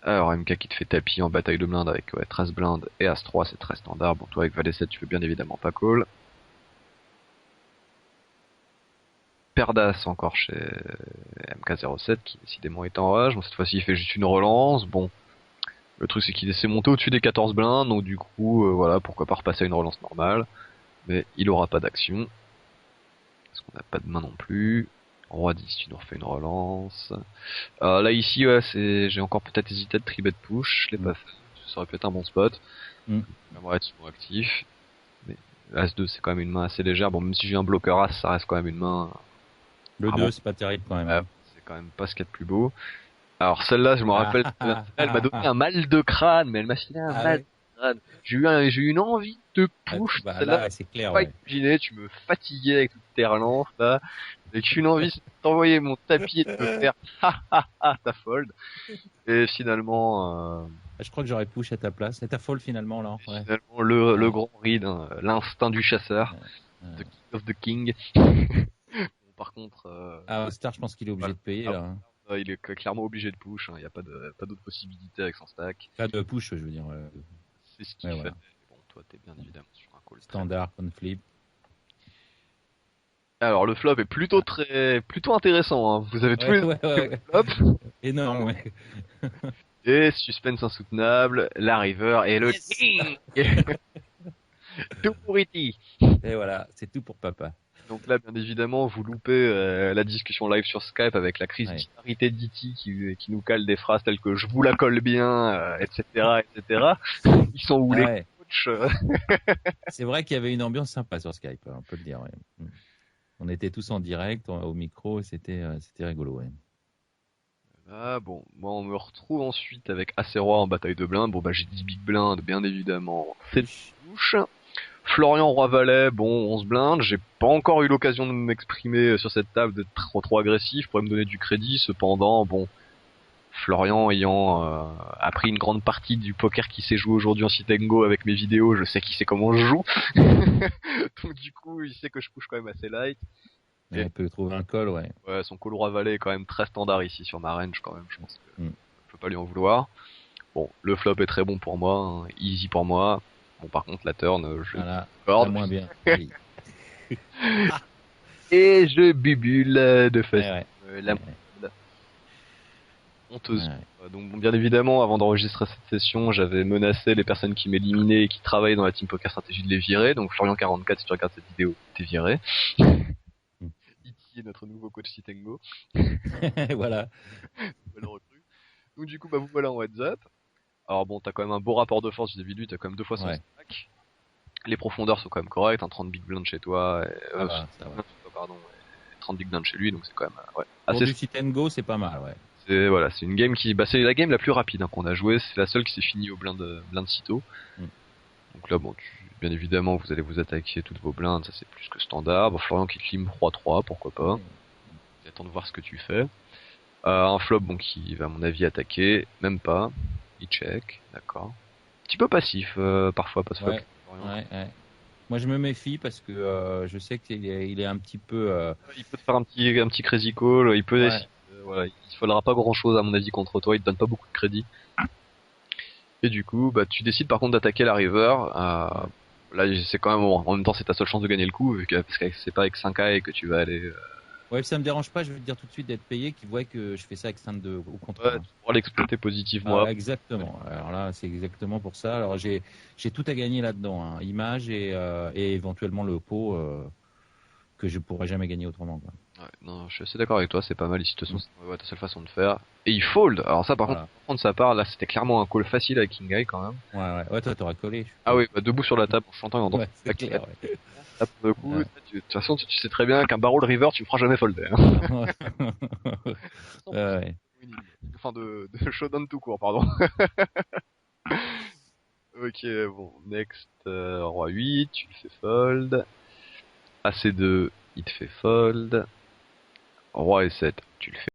Alors, MK qui te fait tapis en bataille de blinde avec 13 blindes et As-3, c'est très standard. Bon, toi avec Valet 7, tu peux bien évidemment pas call. Perdas encore chez MK07 qui décidément est en rage. Bon, cette fois-ci il fait juste une relance. Bon, le truc c'est qu'il essaie de monter au-dessus des 14 blindes, donc du coup voilà, pourquoi pas repasser à une relance normale. Mais il aura pas d'action. Parce qu'on n'a pas de main non plus. Roi 10, tu nous refais une relance. Là ici j'ai encore peut-être hésité de tribet push, je l'ai pas fait. Ça aurait pu être un bon spot. J'aimerais être souvent actif. Mais As-2 c'est quand même une main assez légère. Bon, même si j'ai un bloqueur As, ça reste quand même une main... Le 2, c'est pas terrible quand même. C'est quand même pas ce qu'il y a de plus beau. Alors celle-là, je me rappelle, elle m'a donné un mal de crâne, mais elle m'a filé un mal de crâne. J'ai eu une envie de push. Là, c'est clair. Imaginez, tu me fatiguais avec toutes tes relances là. J'ai qu'une envie, c'est de t'envoyer mon tapis et de me faire t'as fold. Et finalement, Je crois que j'aurais push à ta place. Et ta fold finalement là. Ouais. finalement le grand read, hein, l'instinct du chasseur, Ouais. the king of the king. Bon, par contre, Ah, Star, je pense qu'il est obligé voilà. de payer là. Hein. Il est clairement obligé de push, il n'y a pas d'autre possibilité avec son stack. Pas de push, je veux dire. C'est ce qu'il Ouais, fait. voilà. Bon, toi, t'es bien évidemment sur un call très. Standard, conflip. Alors, le flop est plutôt intéressant, hein. Vous avez tous Ouais, les ouais, ouais. flops. Énorme, ouais. Et suspense insoutenable, la river et le Yes. king. Tout pour E.T. Et voilà, c'est tout pour papa. Donc là, bien évidemment, vous loupez la discussion live sur Skype avec la crise Ouais. d'inarité d'E.T. qui nous cale des phrases telles que je vous la colle bien, etc., etc. Ils sont où Ah les ouais. coachs? C'est vrai qu'il y avait une ambiance sympa sur Skype, on peut le dire. Ouais. On était tous en direct, au micro, et c'était rigolo. Ouais. Ah bon, moi on me retrouve ensuite avec Acérois en bataille de blinde. Bon bah j'ai dit Big Blind, bien évidemment. C'est touche. Florian Roi-Valet, bon 11 blindes. J'ai pas encore eu l'occasion de m'exprimer sur cette table, d'être trop agressif, pour me donner du crédit. Cependant, bon, Florian ayant appris une grande partie du poker qui s'est joué aujourd'hui en Sitengo avec mes vidéos, je sais qu'il sait comment je joue. Donc du coup, il sait que je push quand même assez light. Et on peut trouver un call, ouais. Ouais, son call Roi-Valet est quand même très standard ici sur ma range quand même, je pense que Mm. je peux pas lui en vouloir. Bon, le flop est très bon pour moi, hein, easy pour moi. Bon, par contre, la turn, je Voilà, corde. la moins bien. Oui. Et je bubule de façon Ouais, la ouais. honteuse. Ouais. Donc, bon, bien évidemment, avant d'enregistrer cette session, j'avais menacé les personnes qui m'éliminaient et qui travaillaient dans la team Poker Stratégie de les virer. Donc, Florian44, si tu regardes cette vidéo, t'es viré. Mm. Iti est notre nouveau coach Sitengo. Voilà. Nouvelle recrue. Donc, du coup, bah, vous voilà en heads up. Alors bon, t'as quand même un beau rapport de force vis-à-vis de lui, t'as quand même 2 fois son Ouais. stack. Les profondeurs sont quand même correctes, 30 big blind chez toi, Ça va, ça va. pardon, et 30 big blind chez lui, donc c'est quand même ouais, Pour assez. du sit and go, c'est pas mal, ouais. C'est voilà, c'est une game c'est la game la plus rapide hein, qu'on a joué, c'est la seule qui s'est finie au blind sitôt. Mm. Donc là, bon, bien évidemment, vous allez vous attaquer toutes vos blindes, ça c'est plus que standard. Bon, Florian qui clim 3-3, pourquoi pas. J'attends de voir ce que tu fais. Un flop, bon, qui va à mon avis attaquer, même pas. Il check, d'accord. Petit peu passif parfois, pas flop. Ouais, ouais. Moi, je me méfie parce que je sais qu'il est un petit peu. Il peut te faire un petit crazy call, il peut Ouais. voilà, il faudra pas grand chose à mon avis contre toi, il te donne pas beaucoup de crédit. Et du coup, bah tu décides par contre d'attaquer la river. Là, c'est quand même bon, en même temps c'est ta seule chance de gagner le coup parce que c'est pas avec 5 que tu vas aller Ouais, ça me dérange pas, je veux te dire tout de suite d'être payé, qu'ils voient que je fais ça avec stand de au contre. ouais, Hein. tu pourras l'exploiter positivement. Ah, exactement. Alors là, c'est exactement pour ça. Alors j'ai tout à gagner là-dedans, hein. Image et éventuellement le pot que je pourrais jamais gagner autrement. Quoi. Ouais, non, je suis assez d'accord avec toi, c'est pas mal ici, de toute Mm. façon, c'est ouais, ta seule façon de faire. Et il fold. Alors ça par contre, Voilà. prendre sa part, là c'était clairement un call facile avec King Guy quand même. Ouais, toi t'aurais collé. Ah oui, bah, debout sur la table en chantant et en dansant. Ouais, c'est clair. Ouais. Là, pour le coup, Ouais. de toute façon, tu sais très bien qu'un barrel river, tu me feras jamais folder. Hein. Ouais. Enfin, de showdown tout court, pardon. Ok, bon, next, roi 8, tu le fais fold. AC2, il te fait fold. Roi et 7, tu le fais